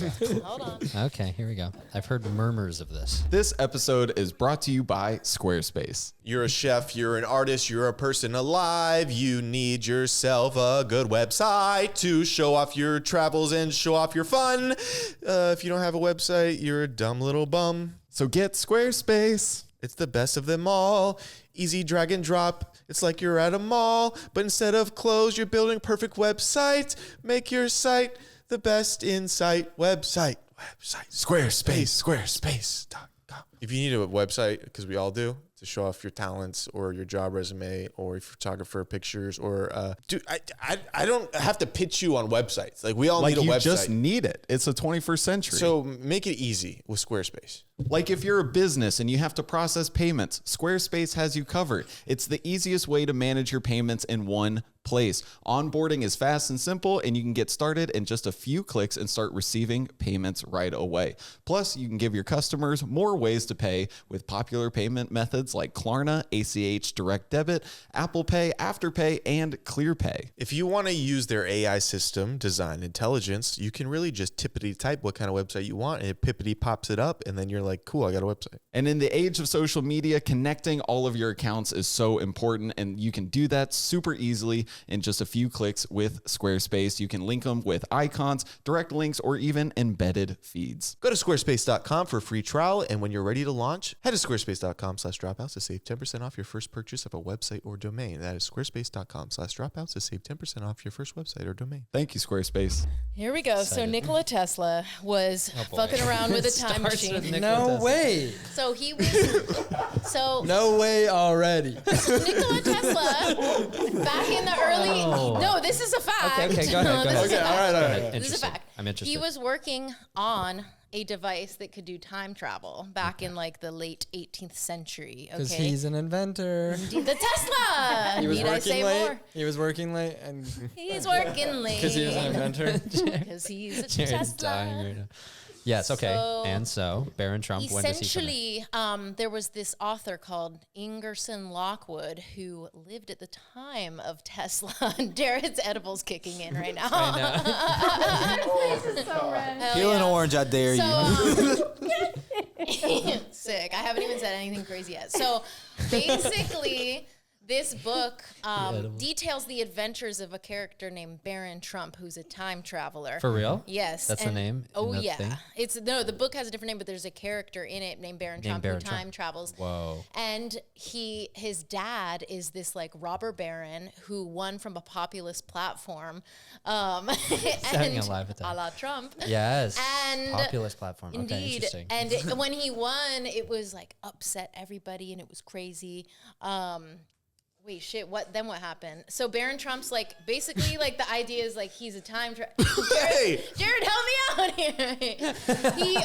Hold on. Okay, here we go. I've heard murmurs of this. This episode is brought to you by Squarespace. You're a chef, you're an artist, you're a person alive. You need yourself a good website to show off your travels and show off your fun. If you don't have a website, you're a dumb little bum. So get Squarespace. It's the best of them all. Easy drag and drop. It's like you're at a mall, but instead of clothes, you're building a perfect website. Make your site the best in sight website. Squarespace.com. If you need a website, because we all do, to show off your talents or your job resume or your photographer pictures or dude, I don't have to pitch you on websites. Like we all Like need a you website. just need it. It's the 21st century. So make it easy with Squarespace. Like if you're a business and you have to process payments, Squarespace has you covered. It's the easiest way to manage your payments in one place. Onboarding is fast and simple, and you can get started in just a few clicks and start receiving payments right away. Plus, you can give your customers more ways to pay with popular payment methods like Klarna, ACH Direct Debit, Apple Pay, Afterpay, and ClearPay. If you want to use their AI system, Design Intelligence, you can really just tippity type what kind of website you want, and it pippity pops it up, and then you're like, cool, I got a website. And in the age of social media, connecting all of your accounts is so important, and you can do that super easily in just a few clicks with Squarespace. You can link them with icons, direct links, or even embedded feeds. Go to squarespace.com for a free trial, and when you're ready to launch, head to squarespace.com/dropouts to save 10% off your first purchase of a website or domain. That is squarespace.com/dropouts to save 10% off your first website or domain. Thank you, Squarespace. Here we go. So Nikola Tesla was fucking around with a time Starts with machine. Nikola Tesla. way. So he was. So No way already. Nikola Tesla, back in the early. No, this is a fact. Okay, go ahead. This is a fact. all right. This is a Interesting. fact. I'm interested. He was working on a device that could do time travel back in like the late 18th century. Because Okay. he's an inventor. The Tesla. He was Need I working say late. more? He was working late, and He's working late. because he was an inventor. Because he's a Jared's Tesla. dying right now. Yes, okay. So, and so, Barron Trump, when does he come in? Essentially, there was this author called Ingerson Lockwood who lived at the time of Tesla. Jared's edibles kicking in right now. This is so red. Hell Peel an yeah. orange, I dare you. So, sick. I haven't even said anything crazy yet. So basically, this book details the adventures of a character named Barron Trump, who's a time traveler. For real? Yes. That's the name in Oh that yeah. thing? It's no, the book has a different name, but there's a character in it named Barron Trump Barron who Trump. time travels. Whoa. And his dad is this like robber baron who won from a populist platform. Having and a live attack. a la Trump. Yes. And Populist platform. Okay, Indeed. interesting. And when he won, it was like upset everybody and it was crazy. Wait, shit, what happened? So Barron Trump's like, basically like the idea is like he's a time traveler. Jared, help me out here.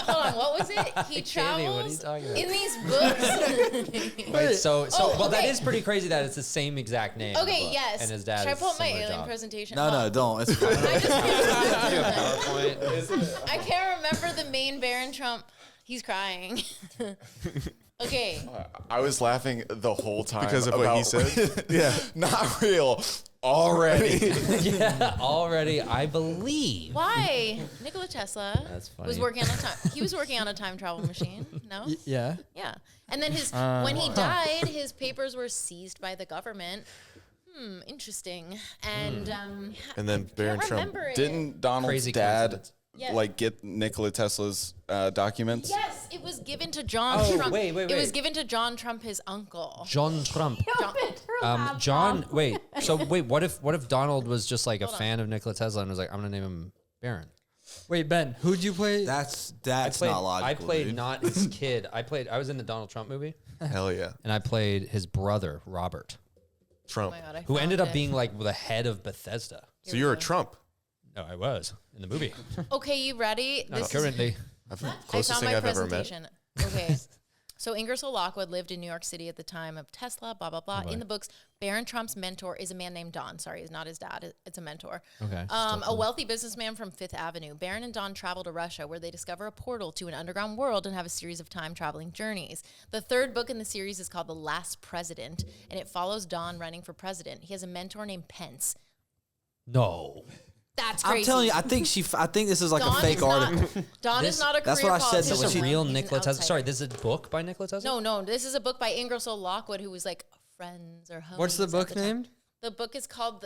Hold on, what was it? He Candy, what are you travels talking about? in these books. Wait, so well, that okay. is pretty crazy that it's the same exact name. in the Okay, book, yes. And his dad Should I is pull up my similar alien job. presentation? No, don't. It's fine. I just Do a PowerPoint. I can't remember the main Barron Trump. He's crying. Okay. I was laughing the whole time Because of what he said? Yeah, not real. Already. Yeah, already, I believe. Why? Nikola Tesla That's funny. was working on a time. He was working on a time travel machine. No. Yeah. Yeah. And then when he died, his papers were seized by the government. Interesting. And And then Barron Trump. remember it. Didn't Donald's Crazy dad coincidence. Yeah. like get Nikola Tesla's documents? Yes, It was given to John Trump. Wait. It was given to John Trump, his uncle. John Trump. John, Wait. So wait, what if Donald was just like a fan of Nikola Tesla and was like, I'm gonna name him Baron? Wait, Ben, who'd you play? That's Not logical. I played dude. not his kid. I was in the Donald Trump movie, Hell yeah. and I played his brother Robert, oh Trump. my God, I who found ended up it. being like the head of Bethesda. So you're a Trump. No, I was in the movie. Okay, you ready? Not This is- currently. Closest I found thing my I've ever met. presentation. Okay. So Ingersoll Lockwood lived in New York City at the time of Tesla, blah, blah, blah. In the books, Baron Trump's mentor is a man named Don. Sorry, he's not his dad. It's a mentor. Okay. A wealthy businessman from Fifth Avenue. Baron and Don travel to Russia, where they discover a portal to an underground world and have a series of time-traveling journeys. The third book in the series is called The Last President, and it follows Don running for president. He has a mentor named Pence. No. That's crazy. I'm telling you, I think this is like Don a fake is not- article. Don This- is not a that's career what I said, Is that this when a she- real He's an Nikola Tesla? outsider. Sorry, this is a book by Nikola Tesla? No, this is a book by Ingersoll Lockwood, who was like friends or homies. What's the at book time. named? The book is called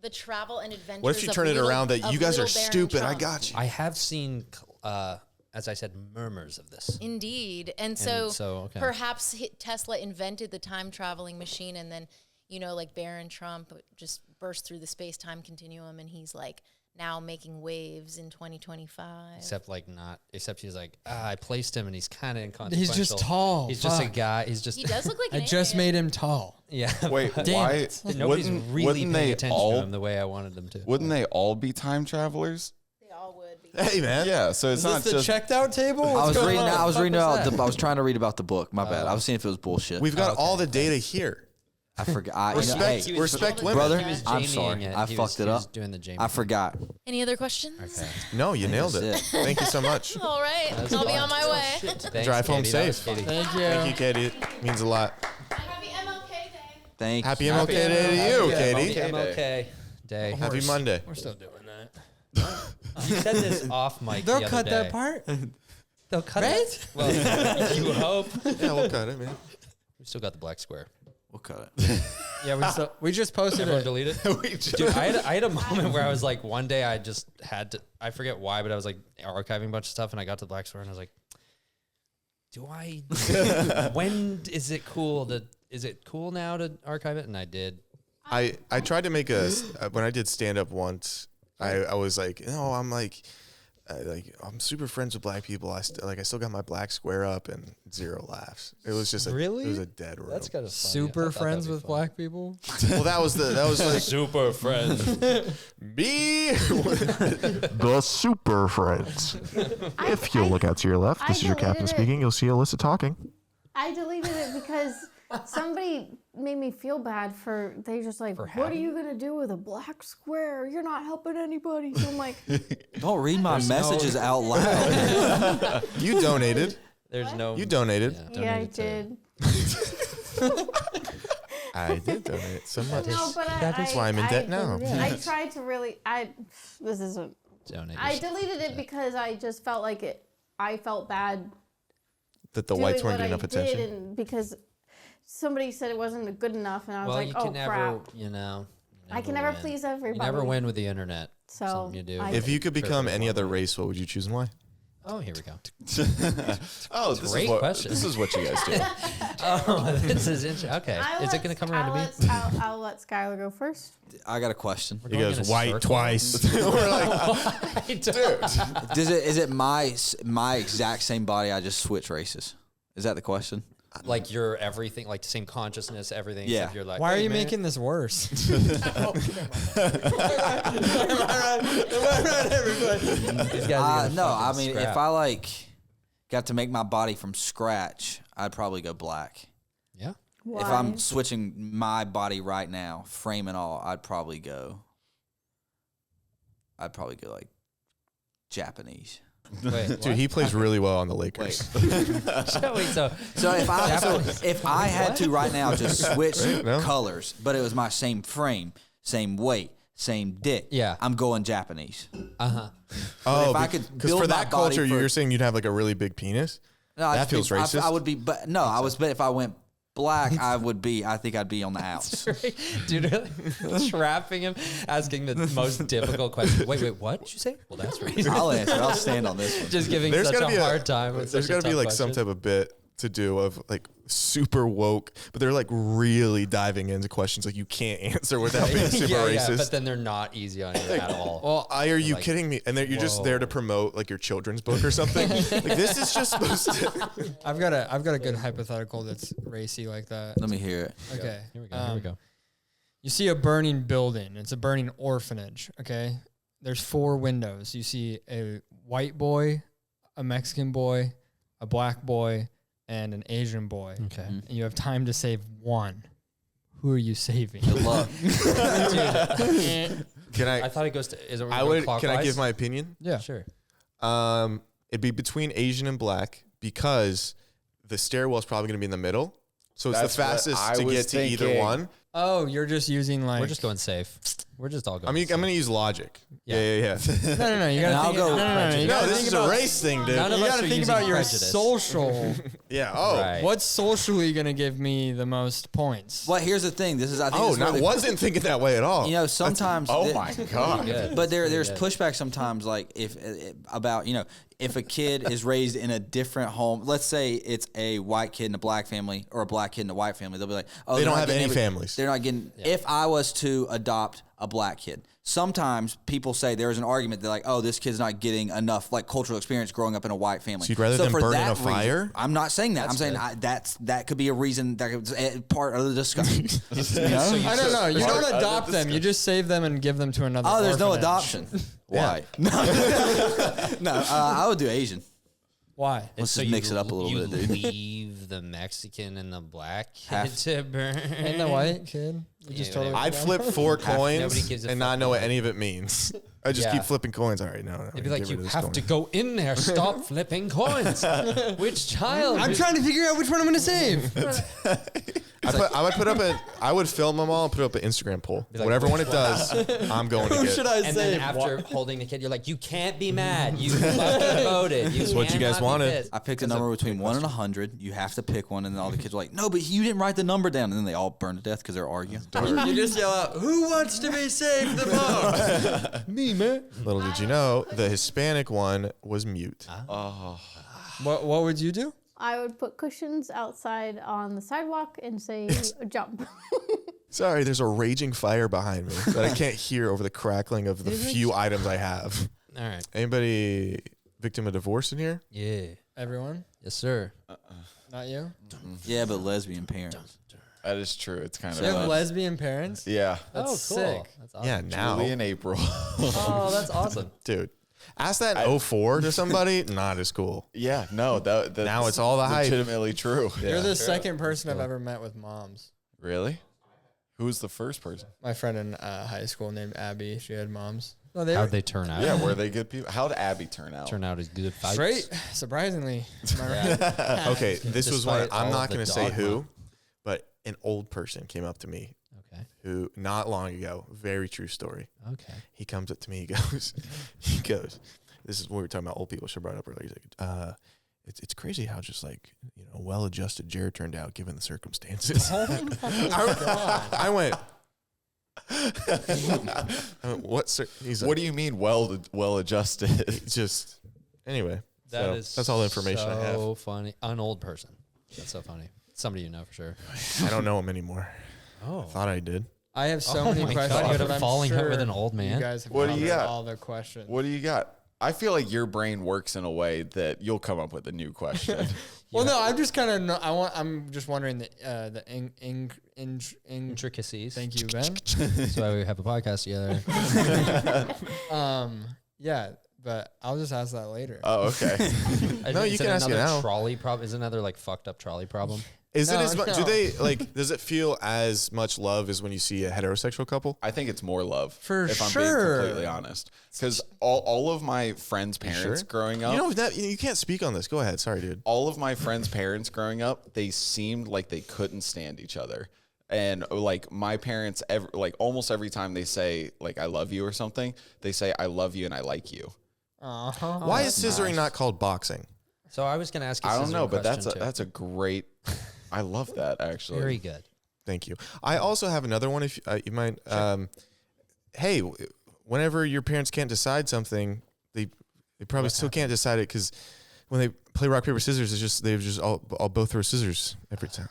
the Travel and Adventures. What if you of turn it Little- around that of you guys are Little Baron stupid? I Trump. got you. I have seen, as I said, murmurs of this. Indeed, and so, okay. perhaps Tesla invented the time traveling machine, and then like Baron Trump just burst through the space time continuum, and he's like now making waves in 2025. Except he's like, I placed him and he's kind of inconsequential. He's just tall. He's just a Fuck. guy. He's just, He does look like I an just alien. made him tall. yeah. Wait, Damn why? it. Nobody's really wouldn't paying they attention all? to him the way I wanted them to. Wouldn't they all be time travelers? They all would be. Hey, man. Yeah. So it's Is not this the just. checked out table? I What's was going reading. on? I was What the reading fuck about. was that? I was trying to read about the book. My bad. I was seeing if it was bullshit. We've got all the data here. I forgot. Respect, Hey, respect women. brother, He was I'm Jamieing sorry. it. I He fucked it was up. doing the Jamie. I forgot. Any other questions? Okay. No, you nailed it. That's Thank you so much. All right, I'll be on my way. Thanks, Drive home Katie. That was safe. Katie. Thank you. Thank you, Katie. It means a lot. Happy MLK Day. Thank Happy you. MLK Day to you, Katie. MLK Day. Happy Monday. We're still doing that. You said this off mic. They'll the other cut day. that part. They'll cut Right? it. Well, you hope. Yeah, we'll cut it, man. We still got the black square. We'll cut it. Yeah, we just posted Everyone it. delete it. Dude, I had a moment where I was like, one day I just had to. I forget why, but I was like archiving a bunch of stuff, and I got to the black square, and I was like, "Do I? When is it cool to? Is it cool now to archive it?" And I did. I tried to make when I did stand up once. I was like, no, I'm like I'm super friends with black people. I still got my black square up and 0 laughs. It was just Really? it was a dead room. That's kind of Super friends with black people. Well, that was like super friends. me. The Super Friends. If you'll look out to your left, this is your captain deleted it. speaking. You'll see Alyssa talking. I deleted it because somebody made me feel bad for. They just like, what are you gonna do with a black square? You're not helping anybody. So I'm like, Don't read my messages out loud. You donated. There's no. You donated. yeah, I did. I did donate so much. No, but That's why I'm in debt now. I tried to really. This isn't. Donate. I deleted it because I just felt like it. I felt bad That the doing whites weren't what getting I enough did, attention. and because somebody said it wasn't good enough, and I was Well, like, you oh can never, crap. you know. I can never win. please You everybody. never win with the internet. So, Something you do. I- If you could become Perfect any other format. race, what would you choose and why? Oh, here we go. Oh, Great question. This is what you guys do. Oh, this is interesting. Okay, is it going to come around to me? I'll let Skylar go first. I got a question. He Going in goes a white circle? twice. We're like, Is it my exact same body? I just switch races. Is that the question? Like you're everything, like the same consciousness, everything. Yeah. Except you're like, Why are hey, you man. making this worse? These guys are gonna No, I fucking mean, scrap. if I got to make my body from scratch, I'd probably go black. Yeah. Why? If I'm switching my body right now, frame and all, I'd probably go like Japanese. Wait, dude, he plays really well on the Lakers. Wait, so So if I had to right now just switch No? colors, but it was my same frame, same weight, same dick, Yeah. I'm going Japanese. Oh, if I could because build for my that body culture, for- you're saying you'd have like a really big penis. No, That feels racist. I would be, but no, I was. But if I went Black, I think I'd be on the outs. Dude, trapping him, asking the most difficult question. Wait, what did you say? Well, that's racist. I'll answer. I'll stand on this one. Just giving such a hard time. There's got to be like some type of bit to do of like super woke, but they're like really diving into questions like you can't answer without being super racist. But then they're not easy on you at all. Well, are you kidding me? And then you're just there to promote like your children's book or something. Like this is just supposed to. I've got a good hypothetical that's racy like that. Let me hear it. Okay. Here we go. You see a burning building. It's a burning orphanage. Okay. There's 4 windows. You see a white boy, a Mexican boy, a black boy, and an Asian boy. Okay. And you have time to save one. Who are you saving? Good luck. Can I thought it goes to. Is it? Can I give my opinion? Yeah. Sure. It'd be between Asian and black because the stairwell is probably going to be in the middle. So it's That's the what fastest I to was get to either thinking. one. Oh, you're just using like. We're just going safe. We're just all going. I'm going to use logic. Yeah. No. You gotta I'll think. go No, this is a race thing, dude. None of You us gotta are think using about your prejudice. social. Yeah. Oh. Right. What's socially gonna give me the most points? Well, here's the thing. This is I think. Oh, this is where I wasn't thinking that way at all. You know, sometimes. Oh my God. Good. But there's Good. pushback sometimes, like about if a kid is raised in a different home. Let's say it's a white kid in a black family or a black kid in a white family. They'll be like, oh, They they're don't not have getting any families. They're not getting. If I was to adopt a black kid, sometimes people say there's an argument that like, oh, this kid's not getting enough like cultural experience growing up in a white family. So you'd rather them for burn in that a fire? reason, I'm not saying that. I'm saying that could be a reason that could part of the discussion. You know? I don't know. You don't adopt them. You just save them and give them to another. Oh, there's no orphanage. adoption. Why? No, I would do Asian. Why? Let's just mix it up a little you bit, dude. leave the Mexican and the black kid Half. to burn. And the white kid. You just Yeah, totally. I'd flip 4 nobody coins gives a and fuck not know what about any of it means. I just Yeah. keep flipping coins. All right, no. They'd be like, you have to go in there. Stop flipping coins. Which child? I'm trying to figure out which one I'm gonna save. I would film them all and put up an Instagram poll. like, Whatever one it does, I'm going to get. I And then after holding the kid, you're like, you can't be mad. You fucking voted. That's what you guys cannot be wanted. pissed. I picked a number between 1 and 100. You have to pick one, and then all the kids were like, "No, but you didn't write the number down." And then they all burned to death because they're arguing. You just yell out, "Who wants to be saved the most?" Me, man. Little did you know, the Hispanic one was mute. What would you do? I would put cushions outside on the sidewalk and say jump. Sorry, there's a raging fire behind me that I can't hear over the crackling of the few items I have. All right. Anybody victim of divorce in here? Yeah. Everyone? Yes, sir. Not you? Yeah, but lesbian parents. That is true. It's kind You have of lesbian parents? yeah. Oh, cool. sick. That's awesome. Yeah, now. Julie in April. Oh, that's awesome. Dude, ask that in 04 to somebody, not as cool. Yeah, no, that's Now it's all the hype. legitimately true. You're the second person I've ever met with moms. Really? Who was the first person? My friend in high school named Abby. She had moms. No, How'd they turn out? Yeah, were they good people? How'd Abby turn out? Turn out as good fights. straight. Surprisingly. Am I right? Okay, this was one. Despite I'm all not of the going to say dogma. who, but an old person came up to me Okay. who, not long ago, very true story. Okay. He comes up to me. He goes, this is what we were talking about. Old people should brought up earlier. He's like, it's crazy how just like well-adjusted Jared turned out given the circumstances. I went. He's like, What do you mean well adjusted? just anyway. That is that's all the information I have. So funny. An old person. That's so funny. Somebody you know for sure. I don't know him anymore. Oh. Thought I did. I have so Oh many my questions. God, you're but I'm falling out sure with an old man? You guys have What do you covered got? all the questions. What do you got? I feel like your brain works in a way that you'll come up with a new question. Well, no, I'm just kind of. I'm just wondering the Intricacies. Thank you, Ben. That's why we have a podcast together. Yeah, but I'll just ask that later. Oh, okay. No, you Is can it ask it another now. trolley problem. Is it another like fucked up trolley problem? Is it No, as much? no. Do they like? Does it feel as much love as when you see a heterosexual couple? I think it's more love. For if I'm sure. being completely honest. Because all of my friends' parents growing up. You know that you can't speak on this. Go ahead. Sorry, dude. All of my friends' parents growing up, they seemed like they couldn't stand each other. And like my parents, almost every time they say like I love you or something, they say I love you and I like you. Why is scissoring not called boxing? So I was going to ask you. I don't know, but question, too. that's a great I love that actually. Very good. Thank you. I also have another one. If you mind, hey, whenever your parents can't decide something, they probably still can't decide it because when they play rock paper scissors, it's just they just all both throw scissors every time.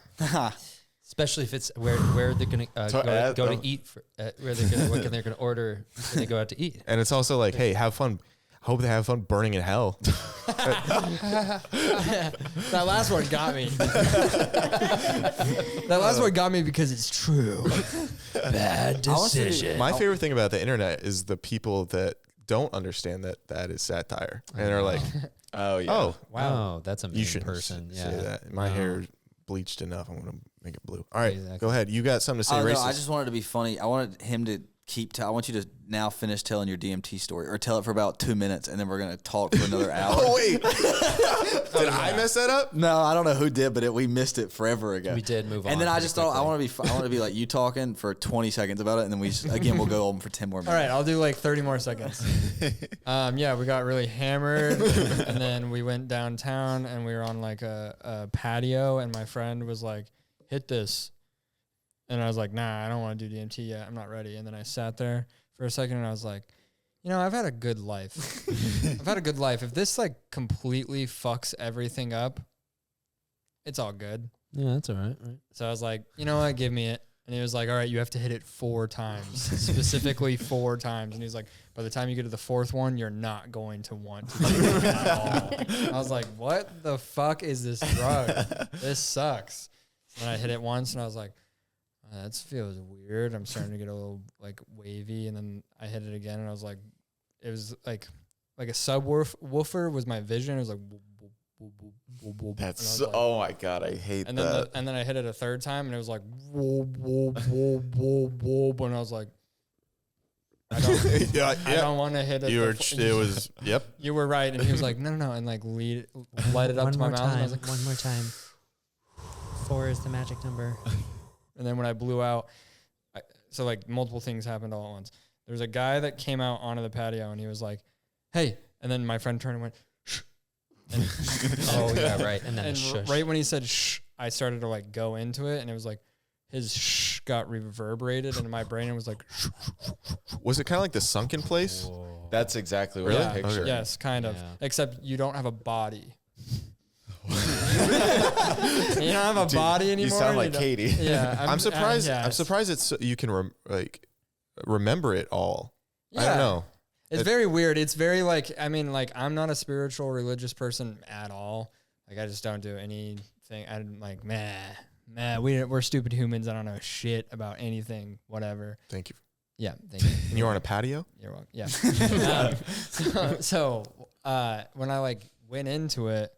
Especially if it's where they're gonna go to eat, where they're gonna order when they go out to eat. And it's also like, hey, have fun. Hope they have fun burning in hell. That last one got me. That last one got me because it's true. Bad decision. My favorite thing about the internet is the people that don't understand that is satire and are like, Oh yeah. oh, Wow, that's a mean you shouldn't person. say Yeah. that. My hair is bleached enough. I'm going to make it blue. All right, Exactly. go ahead. You got something to say, Oh, no, racist? I just wanted to be funny. I wanted him to I want you to now finish telling your DMT story, or tell it for about 2 minutes, and then we're gonna talk for another hour. Oh wait, did I mess that up? No, I don't know who did, but we missed it forever ago. We did move on. And then I pretty just thought I quickly. want to be like you talking for 20 seconds about it, and then we'll go on for 10 more minutes. All right, I'll do like 30 more seconds. Yeah, we got really hammered, and then we went downtown, and we were on like a patio, and my friend was like, "Hit this," and I was like, "Nah, I don't want to do DMT yet. I'm not ready." And then I sat there for a second, and I was like, "You know, I've had a good life. I've had a good life. If this like completely fucks everything up, it's all good." Yeah, that's all right. So I was like, "You know what? Give me it." And he was like, "All right, you have to hit it 4 times, specifically 4 times." And he's like, "By the time you get to the 4th one, you're not going to want to do it at all." I was like, "What the fuck is this drug? This sucks." And I hit it once, and I was like, "That feels weird. I'm starting to get a little like wavy." And then I hit it again, and I was like, it was like a subwoofer was my vision. It was like, boop, boop, boop, boop, boop, boop. That's And I was so, like, oh my god, I hate and that. then I hit it a 3rd time, and it was like whoop, whoop, whoop, whoop, whoop, and I was like, I don't want to hit it. Yep. You were right, and he was like, no, and like light it up to my mouth, and I was like, one more time. 4 is the magic number. and then when I blew out, so like multiple things happened all at once. There was a guy that came out onto the patio, and he was like, "Hey," and then my friend turned and went, "Shh." And Oh yeah, right. And then and shush. right when he said "shh," I started to like go into it, and it was like his "shh" got reverberated into my brain, and was like, "Shh." Was it kind of like the sunken place? That's exactly what Really? I picture. Yes, kind of. Yeah. Except you don't have a body. You don't have a body anymore. You sound like don't- Katie. Yeah, I'm surprised. yeah, I'm surprised it's you can remember it all. I Yeah. don't know. It's very weird. It's very like, I mean, like I'm not a spiritual religious person at all. Like I just don't do anything. I'm like, we're stupid humans. I don't know shit about anything, whatever. Thank you. Yeah. Thank you. And you were on a patio? You're welcome. Yeah. So when I like went into it,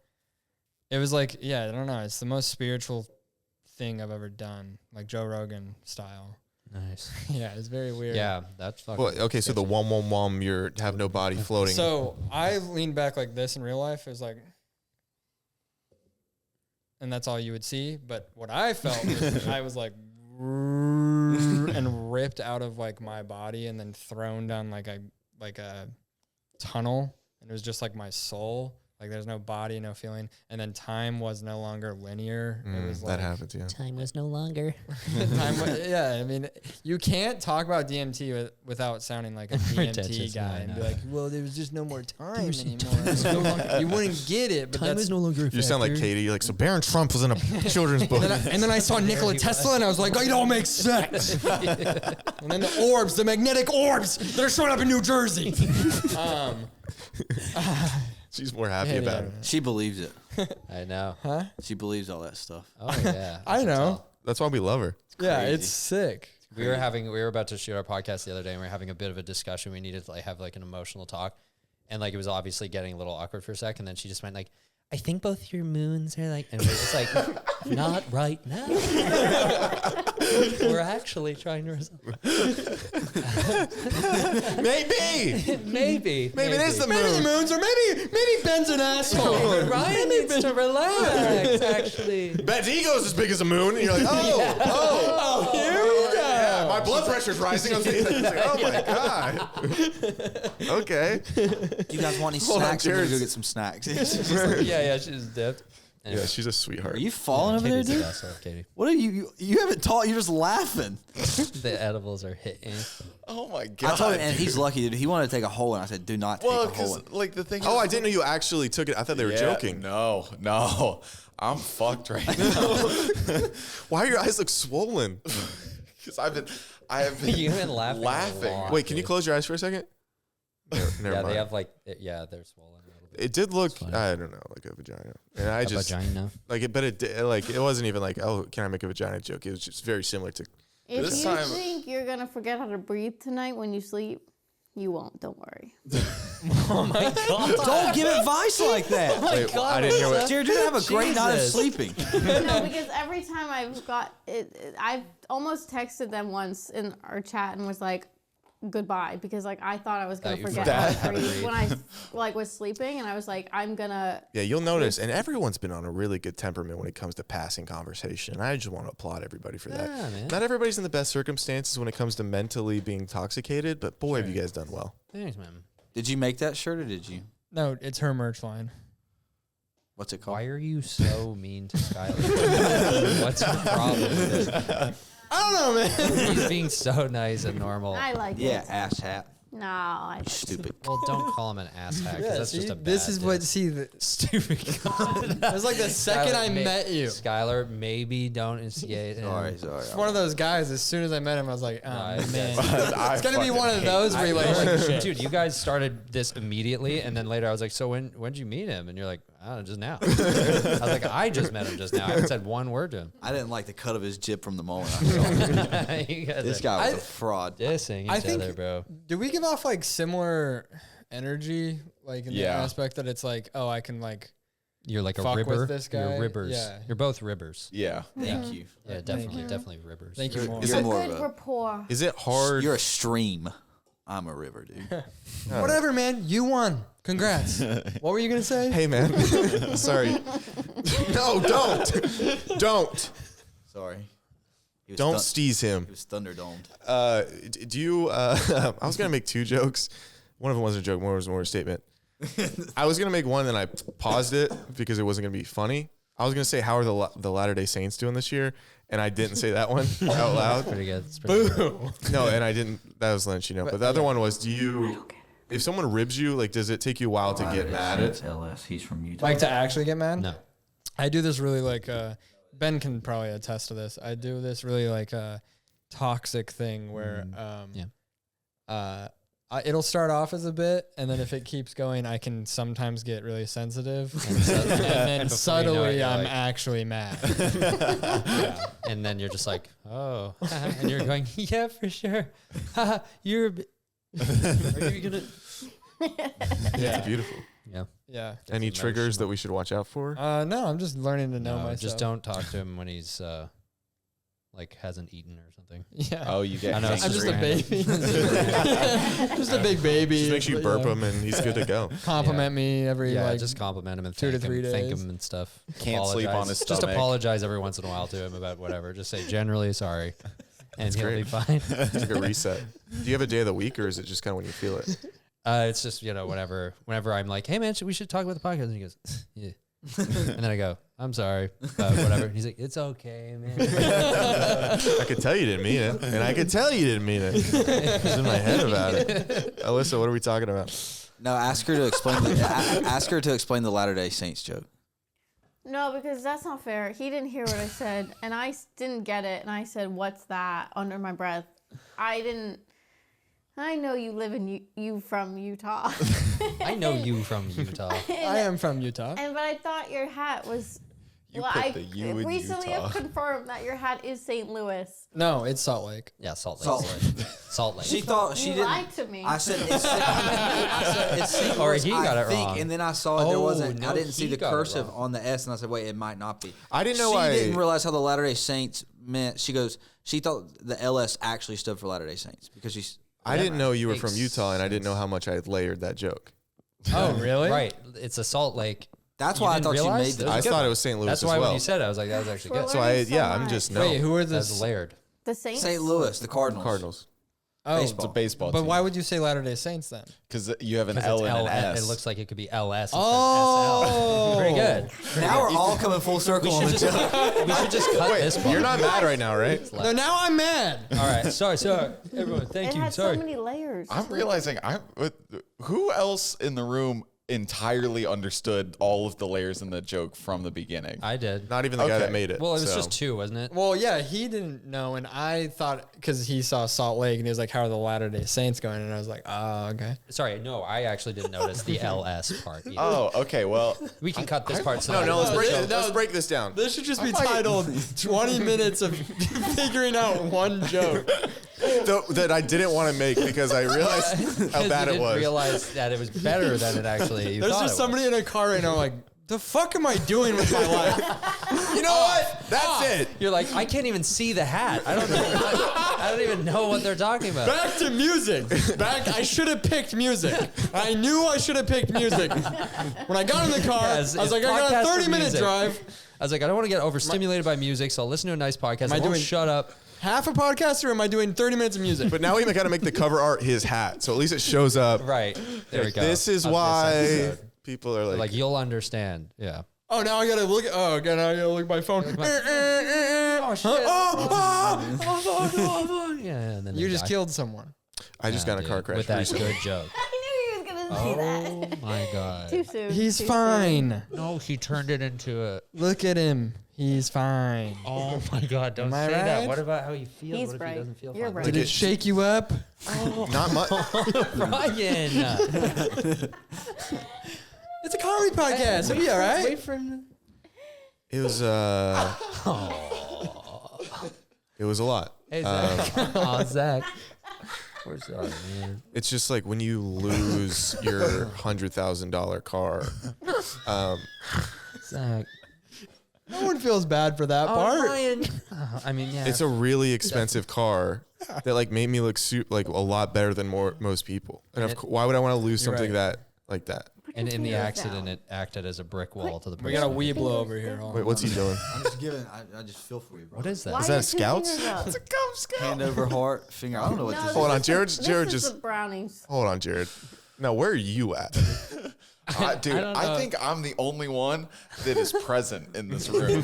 it was like, yeah, I don't know. It's the most spiritual thing I've ever done, like Joe Rogan style. Nice. Yeah, it's very weird. Yeah, that's fucking. Well, okay, so the wom, you have no body floating. So I leaned back like this in real life. It was like, and that's all you would see. But what I felt was I was like, and ripped out of like my body and then thrown down like a tunnel. And it was just like my soul. Like there's no body, no feeling. And then time was no longer linear. It was like, that happens, yeah. Time was no longer. yeah, I mean, you can't talk about DMT without sounding like a DMT Pretentious, guy no, I and be know. like, well, there was just no more time anymore. You wouldn't get it, but Time that's is no longer. You sound like Katie. You're like, so Barron Trump was in a children's book. and then I saw Nikola Tesla, and I was like, it all makes sense. And then the orbs, the magnetic orbs that are showing up in New Jersey. She's more happy about it. She believes it. I know. Huh? She believes all that stuff. Oh yeah. I know. That's why we love her. Yeah, crazy. it's sick. We were about to shoot our podcast the other day, and we were having a bit of a discussion. We needed to like have like an emotional talk, and like it was obviously getting a little awkward for a sec. And then she just went like, "I think both your moons are like," and we're just like, "Not right now." We're actually trying to resolve. Maybe Maybe it is the Maybe the moon. moons, or maybe Ben's an asshole. Ryan needs to relax. Actually, Ben's ego's as big as a moon. And you're like, oh, Here we go. yeah, my blood pressure's rising. It's like, oh my God. Okay. Do you guys want any Hold on, snacks? I'm gonna go Jared's- get some snacks. yeah, she just dipped. Yeah, she's a sweetheart. Are you falling over there, Katie's the dude? best, I love Katie. What are you haven't taught. You're just laughing. The edibles are hitting. Oh my god! I told him, and he's lucky, dude. He wanted to take a hole, and I said, "Do not take Well, a hole." because like the thing. Oh, is, I didn't know you actually took it. I thought they were joking. No, I'm fucked right now. Why your eyes look swollen? Because I have been You've been laughing. A lot, Wait, can you dude. close your eyes for a second? Never Yeah, mind. they have like, they're swollen. A little bit. It did look, I don't know, like a vagina, and I just vagina. like it, but it wasn't even like, oh, can I make a vagina joke? It was just very similar to. If This you time- think you're gonna forget how to breathe tonight when you sleep, you won't. Don't worry. Oh my god! Don't give advice like that. Wait, I didn't hear what. Jared, you're gonna have a great night of Jesus. sleeping. No, because every time I've got it, I've almost texted them once in our chat and was like, goodbye, because like I thought I was gonna you forget forgot how to breathe when I like was sleeping, and I was like, I'm gonna. Yeah, you'll notice, and everyone's been on a really good temperament when it comes to passing conversation. I just want to applaud everybody for that. Yeah, man. Not everybody's in the best circumstances when it comes to mentally being intoxicated, but boy, have you guys done well. Thanks, man. Did you make that shirt or did you? No, it's her merch line. What's it called? Why are you so mean to Skylar? What's the problem with it? I don't know, man. He's being so nice and normal. I like Yeah, it. ass hat. No, I. Stupid. Well, don't call him an ass hack. 'Cause that's just a bad this is what diss. the Stupid. it was like the second I met you. Skylar, maybe don't instigate him. Sorry. It's one of those guys. As soon as I met him, I was like, oh Nice. man, I it's gonna be fucking one of hate those I- relationships. Dude, you guys started this immediately, and then later I was like, "So when'd you meet him?" And you're like, "I don't know, just now." I was like, "I just met him just now. I haven't said one word to him." I didn't like the cut of his jib from the moment I saw him. You guys This are guy was I- a fraud. dissing I each think- other, bro. Do we give off like similar energy, like in the Yeah. aspect that it's like, oh, I can like, You're like a Fuck with ribber. this You're guy? ribbers. Yeah. You're both ribbers. Yeah. Thank you. Yeah, definitely ribbers. thank you more. Is You're it- more Good of a. rapport. Is it hard? You're a stream. I'm a river, dude. Whatever, man. You won. Congrats. What were you gonna say? Hey, man. Sorry. No, don't. Sorry. He was Don't thun- steeze him. He was thunderdomed. Do you? I was gonna make two jokes. One of them wasn't a joke. One was more a statement. I was gonna make one, and I paused it because it wasn't gonna be funny. I was gonna say, how are the Latter-day Saints doing this year? And I didn't say that one out loud. Pretty good. It's pretty good. No, and I didn't. That was Lynch, you know. But the other one was, do you? If someone ribs you, like, does it take you a while to get mad at? LS. He's from Utah. Like to actually get mad? No. I do this really like Ben can probably attest to this. I do this really like toxic thing where it'll start off as a bit, and then if it keeps going, I can sometimes get really sensitive, and then before you know it, subtly you're I'm like- actually mad. Yeah. And then you're just like, oh, and you're going, yeah, for sure. You're. Are you gonna? It's beautiful. Yeah. Yeah. Any triggers that we should watch out for? No, I'm just learning to know No, myself. just don't talk to him when he's like hasn't eaten or something. Yeah. Oh, you get. I know, I'm it's just a random. baby. Just a big baby. Just make sure you burp him, and he's good to go. Compliment me every Yeah, like just compliment him and 2 to thank 3 him, thank days. him and stuff. Can't sleep on his Just stomach. apologize every once in a while to him about whatever. Just say generally sorry, and he'll be fine. It's like a reset. Do you have a day of the week, or is it just kind of when you feel it? It's just whenever I'm like, hey man, we should talk about the podcast, and he goes, yeah, and then I go, I'm sorry, whatever. And he's like, it's okay, man. I could tell you didn't mean it, and I could tell you didn't mean it. It's in my head about it. Alyssa, what are we talking about? No, ask her to explain. Ask her to explain the Latter-day Saints joke. No, because that's not fair. He didn't hear what I said, and I didn't get it, and I said, "What's that?" under my breath. I know you live in you from Utah. I know you from Utah. I am from Utah. But I thought your hat was. You well, put I the U in recently Utah. have confirmed that your hat is St. Louis. No, it's Salt Lake. Yeah, Salt Lake. Salt Salt Lake. She thought she You didn't. lied to me. I said it's St. Or Louis, he got I it think, wrong. and then I saw it. There Oh, wasn't. no, I didn't see he the got it cursive wrong. on the S, and I said, "Wait, it might not be." I didn't know She didn't realize how the Latter-day Saints meant. She goes. She thought the LS actually stood for Latter-day Saints because she's. I didn't know you were Makes from Utah, and I didn't know how much I had layered that joke. Oh, really? Right. It's a Salt Lake. That's You why I didn't thought you realize? made That the. I was good. thought it was St. Louis That's as why well. when you said it, I was like, that was actually We're good. So I learning so I'm much. just no. Wait, who are That's this? layered. The Saints. St. Louis, the Cardinals. Cardinals. Oh, It's a baseball but team. why would you say Latter-day Saints then? Because you have an 'Cause L it's and an S. It looks like it could be LS instead Oh. of SL. Pretty good. Now we're all coming full circle on the joke. We should just cut this part. You're not mad right now, right? No, now I'm mad. All right. Sorry. Everyone, thank It you. had Sorry. so many layers. I'm realizing who else in the room entirely understood all of the layers in the joke from the beginning. I did. Not even the guy Okay. that made it. Well, it was so. just 2, wasn't it? Well, yeah, he didn't know, and I thought because he saw Salt Lake and he was like, "How are the Latter-day Saints going?" And I was like, "Oh, okay." Sorry. No, I actually didn't notice the LS part. Either. Oh, okay. Well, We can cut this part. So No, that- let's break this down. This should just be titled 20 minutes of figuring out one joke. That I didn't want to make because I realized how Because bad you it didn't was. realize that it was better than it actually. You There's thought just it somebody was. in a car right now like, the fuck am I doing with my life? You know what? That's it. You're like, I can't even see the hat. I don't even know what they're talking about. Back to music. I should have picked music. I knew I should have picked music. When I got in the car, Yes, I was it's like, I got podcast a for 30-minute music. drive. I was like, I don't want to get overstimulated by music, so I'll listen to a nice podcast. I I won't doing- shut up. Half a podcast, or am I doing 30 minutes of music? But now we got to make the cover art his hat, so at least it shows up. Right. There we go. This is Of this why episode. people are Like, you'll understand. Yeah. Oh, now I gotta look. Oh, okay, now I gotta look at my phone. Oh, shit. Yeah, and then You they just die. killed someone. I just got in a car Dude, crash with that recently. good joke. I knew he was gonna say Oh that. my god. Too soon. He's Too fine. No, he turned it into a. Look at him. He's fine. Oh my god! Don't Am I say right? that. What about how he feels? He's what if right. he doesn't feel You're fine? right. Did it shake you up? Not much. Ryan. It's a comedy podcast. It'll be all right. Wait for him. It was it was a lot. Hey Zach. Oh Zach. Where's that man? It's just like when you lose your $100,000 car. Zach. No one feels bad for that Oh, part. Ryan. I mean, yeah. It's a really expensive car that like made me look like a lot better than most people. And why would I want to lose You're something right. that like that? and in the Potatoes accident, down. it acted as a brick wall to the person. We got a Weeblo over here. Hold Wait, on. what's he doing? I'm just giving. I just feel for you, bro. What is that? Why Is that are a your two Scouts? fingers up? Hand over heart, finger. I don't know what No, this Hold is. on, Jared. This Jared is just the brownies. hold on, Jared. Now, where are you at? Dude, don't I know. think I'm the only one that is present in this room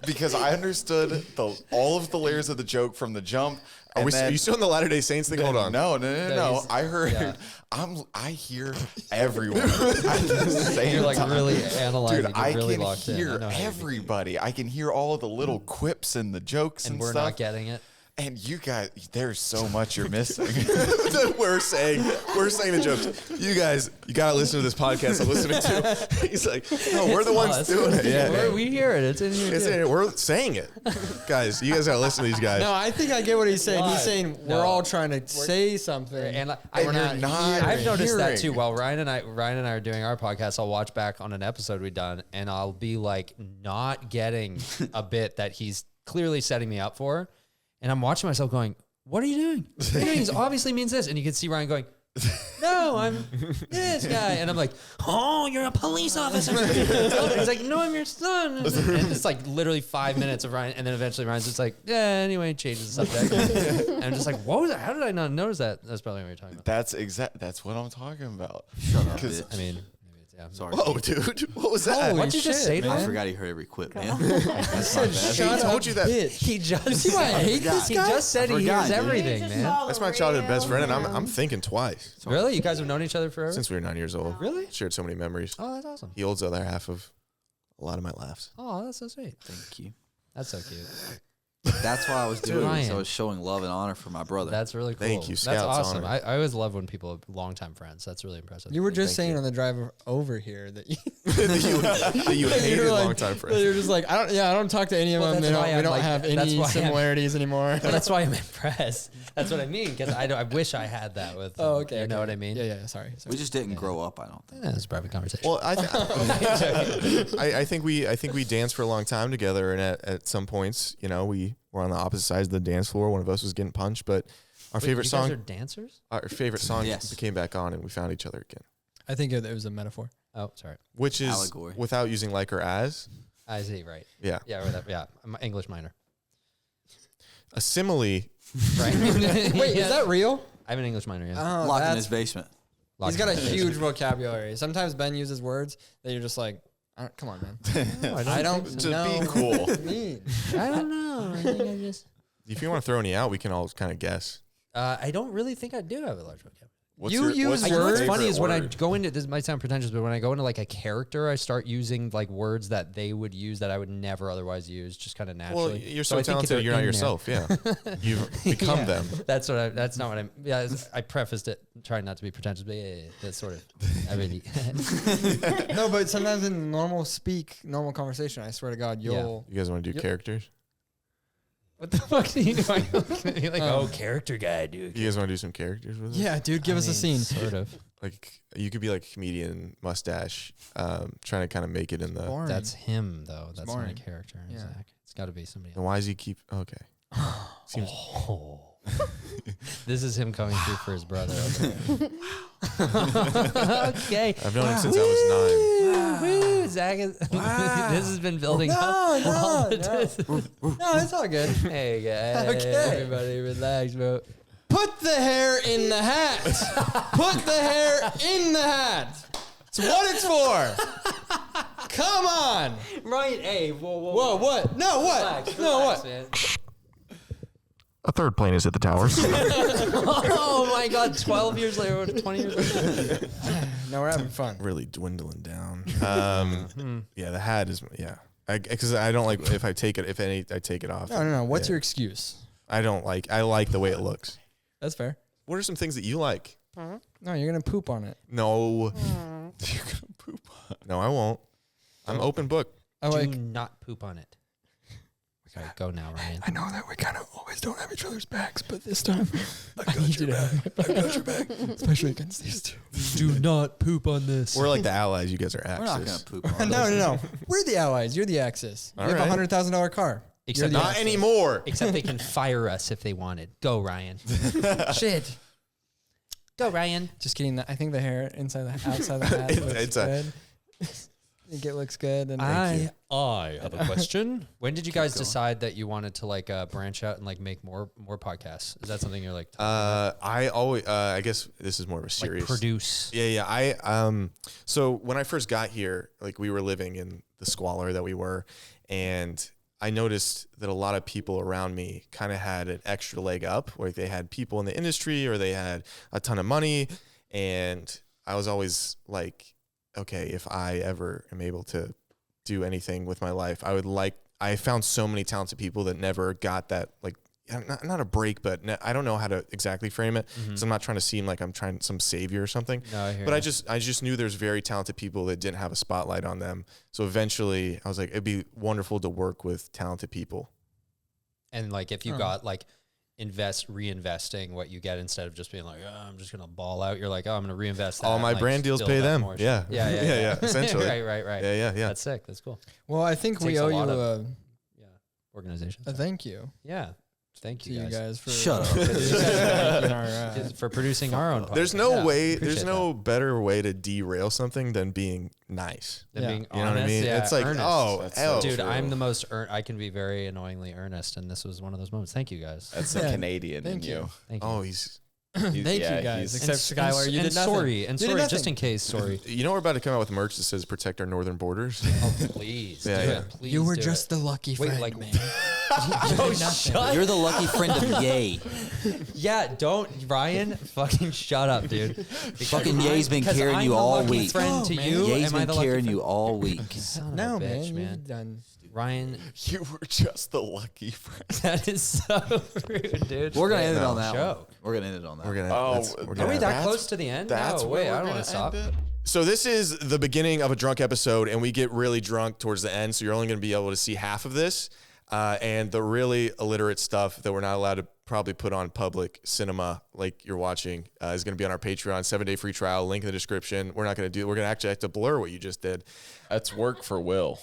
because I understood all of the layers of the joke from the jump. Are and then- you still in the Latter-day Saints thing? Hold on. No. he's- I heard. yeah. I hear everyone. At the same You're like time. really analyzing. Dude, You're I really can locked in. I hear know how you feel. everybody. I can hear all of the little quips and the jokes and, and we're stuff. not getting it. And you guys, there's so much you're missing. we're saying the jokes. You guys, you gotta listen to this podcast I'm listening to. He's like, no, we're the ones Us. doing it. Yeah, We hear it. It's in here. It's too. in it. We're saying it, guys. You guys gotta listen to these guys. No, I think I get what he's saying. He's saying we're No. all trying to say something, And we're I, not. not- hearing. I've noticed that hearing. too. While Ryan and I are doing our podcast, I'll watch back on an episode we've done, and I'll be like not getting a bit that he's clearly setting me up for, and I'm watching myself going, "What are you doing? What are you doing? This obviously means this." And you can see Ryan going, "No, I'm this guy," and I'm like, "Oh, you're a police officer." He's like, "No, I'm your son." And it's like literally 5 minutes of Ryan, and then eventually Ryan's just like, "Yeah, anyway," changes the subject. And I'm just like, "What was that? How did I not notice that?" That's probably what you're talking about. That's what I'm talking about. Shut up, Because bitch. I mean, maybe it's, yeah. Sorry. Whoa, dude, what was that? Holy What'd you just shit, say to man. I him? forgot he heard every quip, man. I said, "Shut told up, you that. bitch." He just See why I hate this He guy? just said I he forgot, hears dude. everything, Just man. saw That's the my childhood best friend, and radio. I'm thinking twice Really? You guys have known each other forever? since we were 9 years old. Really? Shared so many memories. Oh, that's awesome. He holds the other half of a lot of my laughs. Oh, that's so sweet. Thank you. That's so cute. That's why I was doing this. Ryan. I was showing love and honor for my brother. That's really cool. Thank you. That's Scouts awesome. honor. I always love when people are longtime friends. That's really impressive. You were just Thank saying you. on the drive over here that you, that you hated were like, longtime that friends. you're just like, I don't talk to any of Well, them. that's why We I'm don't like- have that's any why I'm- similarities anymore. Well, that's why I'm impressed. That's what I mean. Because I wish I had that with. Oh, okay. You know okay. what I mean? Yeah. Sorry. we just didn't grow up, I don't think. Yeah, it's a private conversation. Well, I think we danced for a long time together, and at some points, you know, we were on the opposite sides of the dance floor. One of us was getting punched, but our Wait, favorite you song, guys are dancers? Yes. came back on, and we found each other again. I think it was a metaphor. Oh, sorry. Which is Allegory. without using like or as. I see. Right. Yeah, Yeah. Right, yeah. I'm an English minor. a simile Right? Wait, is that real? I have an English minor, yeah. Oh, Locked in that's- his basement. He's got a huge vocabulary. Sometimes Ben uses words that you're just like, come on, man. I don't To know be cool. what you mean. I don't know. I think I just... If you want to throw any out, we can all kind of guess. I don't really think I do have a large vocabulary. What's You use what's your words. What's favorite funny is when I word? go into, this might sound pretentious, but when I go into like a character, I start using like words that they would use that I would never otherwise use, just kind of Well, naturally. you're so I think talented. they're You're not in there. yourself. Yeah, you've become Yeah. them. That's what I. That's not what I'm. Yeah, I prefaced it, trying not to be pretentious, but yeah, that's sort of. I really. No, but sometimes in normal conversation, I swear to God, you'll. You guys want to do Yep. characters? What the fuck do you do? You're like, oh, character guy, dude. You guys want to do some characters with us? Yeah, dude, give us a scene. Sort of. Like you could be like a comedian, mustache, trying to kind of make it in the. Boring. That's him, though. That's not a boring. character, Yeah. Zach. It's got to be somebody Then else. why does he keep? Okay. Seems. Oh. This is him coming through for his brother. Okay. I've known him since I was 9. Woo, Zach is, this has been building up. No, it's all good. Hey guys, Okay. everybody relax, bro. Put the hair in the hat. Put the hair in the hat. It's what it's for. Come on. Right, hey, whoa, Whoa, what? No, what? Relax, No, relax, what? man. A third plane is at the towers. Oh my God, 12 years later, 20 years later. No, we're having fun. Really dwindling down. Yeah, the hat is because I don't like if I take it I take it off. No. What's Yeah. your excuse? I like the way it looks. That's fair. What are some things that you like? No, you're gonna poop on it. No. You're gonna poop on. No, I won't. I'm open book. I Do like. not poop on it. Sorry, go now, Ryan. I know that we kind of always don't have each other's backs, but this time I need you to have my back. I got your back, especially against these two. Do not poop on this. We're like the allies. You guys are axis. We're not gonna poop on No. We're the allies. You're the Axis. You All have right. a $100,000 car. Except You're the Not Axis. anymore. Except they can fire us if they wanted. Go, Ryan. Shit. Go, Ryan. Just kidding. I think the hair outside the hat looks It's a- good. I think it looks good. And I have a question. When did you guys decide that you wanted to like branch out and like make more podcasts? Is that something you're like I always I guess this is more of a like serious produce? Yeah. I so when I first got here, like we were living in the squalor that we were, and I noticed that a lot of people around me kind of had an extra leg up, like they had people in the industry or they had a ton of money, and I was always like, okay, if I ever am able to do anything with my life, I found so many talented people that never got that, like, not a break, but I don't know how to exactly frame it. So I'm not trying to seem like I'm trying some savior or something. No, I hear But you. I just knew there's very talented people that didn't have a spotlight on them. So eventually I was like, it'd be wonderful to work with talented people. And like if you got like reinvesting what you get instead of just being like, oh, I'm just gonna ball out. You're like, oh, I'm gonna reinvest that. All and, my like, brand deals build pay up them. more shit. Yeah. Yeah. Essentially. right. Yeah. That's sick. That's cool. well, I think we Takes a owe lot you of- Organization. a thank you Yeah. Thank to you you guys. guys for Shut up. making our, For producing our own podcast. There's no Yeah, way, appreciate there's no better way to derail something than being nice. that. Than Yeah. being You know what I honest. mean? Yeah, It's like, earnest. oh, hell. Dude, true. I'm the most I can be very annoyingly earnest, and this was one of those moments. Thank you guys. That's the Yeah. Canadian in Thank you. you. Thank you. Oh, he's, Thank you yeah, guys. he's- Except Skylar, you did nothing. Sorry, You did nothing. just in case. Sorry. you know, we're about to come out with merch that says protect our northern borders. Oh, please. Yeah, do yeah. it. Please You were do just it. the lucky Wait, friend, like- man. Oh, shut. You're the lucky friend of Yay. Yeah, don't Ryan. Fucking shut up, dude. Fucking Ye's been carrying you all week. Friend to No, man. you. Ye's Am I been the lucky carrying friend? you all week. Son of No, a man, bitch, man. you've done. Ryan, You were just the lucky friend. that is so rude, dude. We're gonna end it No, on that joke. one. We're gonna end it on that. We're one. gonna. Oh, we're Are gonna we that That's- close to the end? That's No, where wait, we're I don't gonna want to stop. end it? So this is the beginning of a drunk episode, and we get really drunk towards the end. So you're only going to be able to see half of this, and the really illiterate stuff that we're not allowed to probably put on public cinema, like you're watching, is going to be on our Patreon. 7-day free trial. Link in the description. We're not going to do. We're going to actually have to blur what you just did. That's work for Will.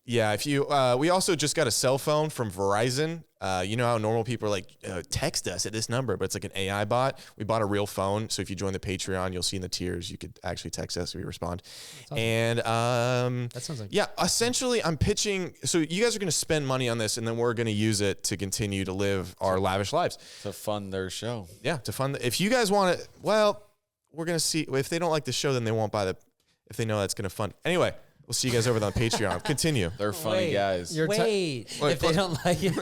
Yeah, if you, we also just got a cell phone from Verizon. You know how normal people are like, text us at this number, but it's like an AI bot. We bought a real phone, so if you join the Patreon, you'll see in the tiers you could actually text us. We respond. And That sounds like yeah, essentially, I'm pitching. So you guys are going to spend money on this, and then we're going to use it to continue to live our lavish lives. To fund their show. Yeah, to fund. If you guys want it, well, we're going to see. If they don't like the show, then they won't buy the. If they know that's going to fund. Anyway. We'll see you guys over on Patreon. Continue. They're funny guys. Wait, if they don't like it.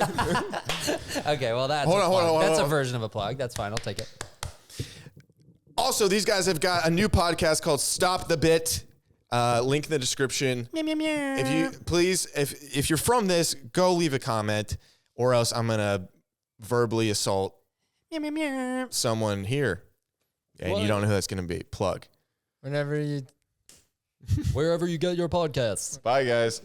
Okay, well that's Hold on, that's hold a on. version of a plug. That's fine. I'll take it. Also, these guys have got a new podcast called Stop the Bit. Link in the description. If you please, if you're from this, go leave a comment, or else I'm gonna verbally assault someone here, and you don't know who that's gonna be. Plug. Whenever you Wherever you get your podcasts. Bye, guys.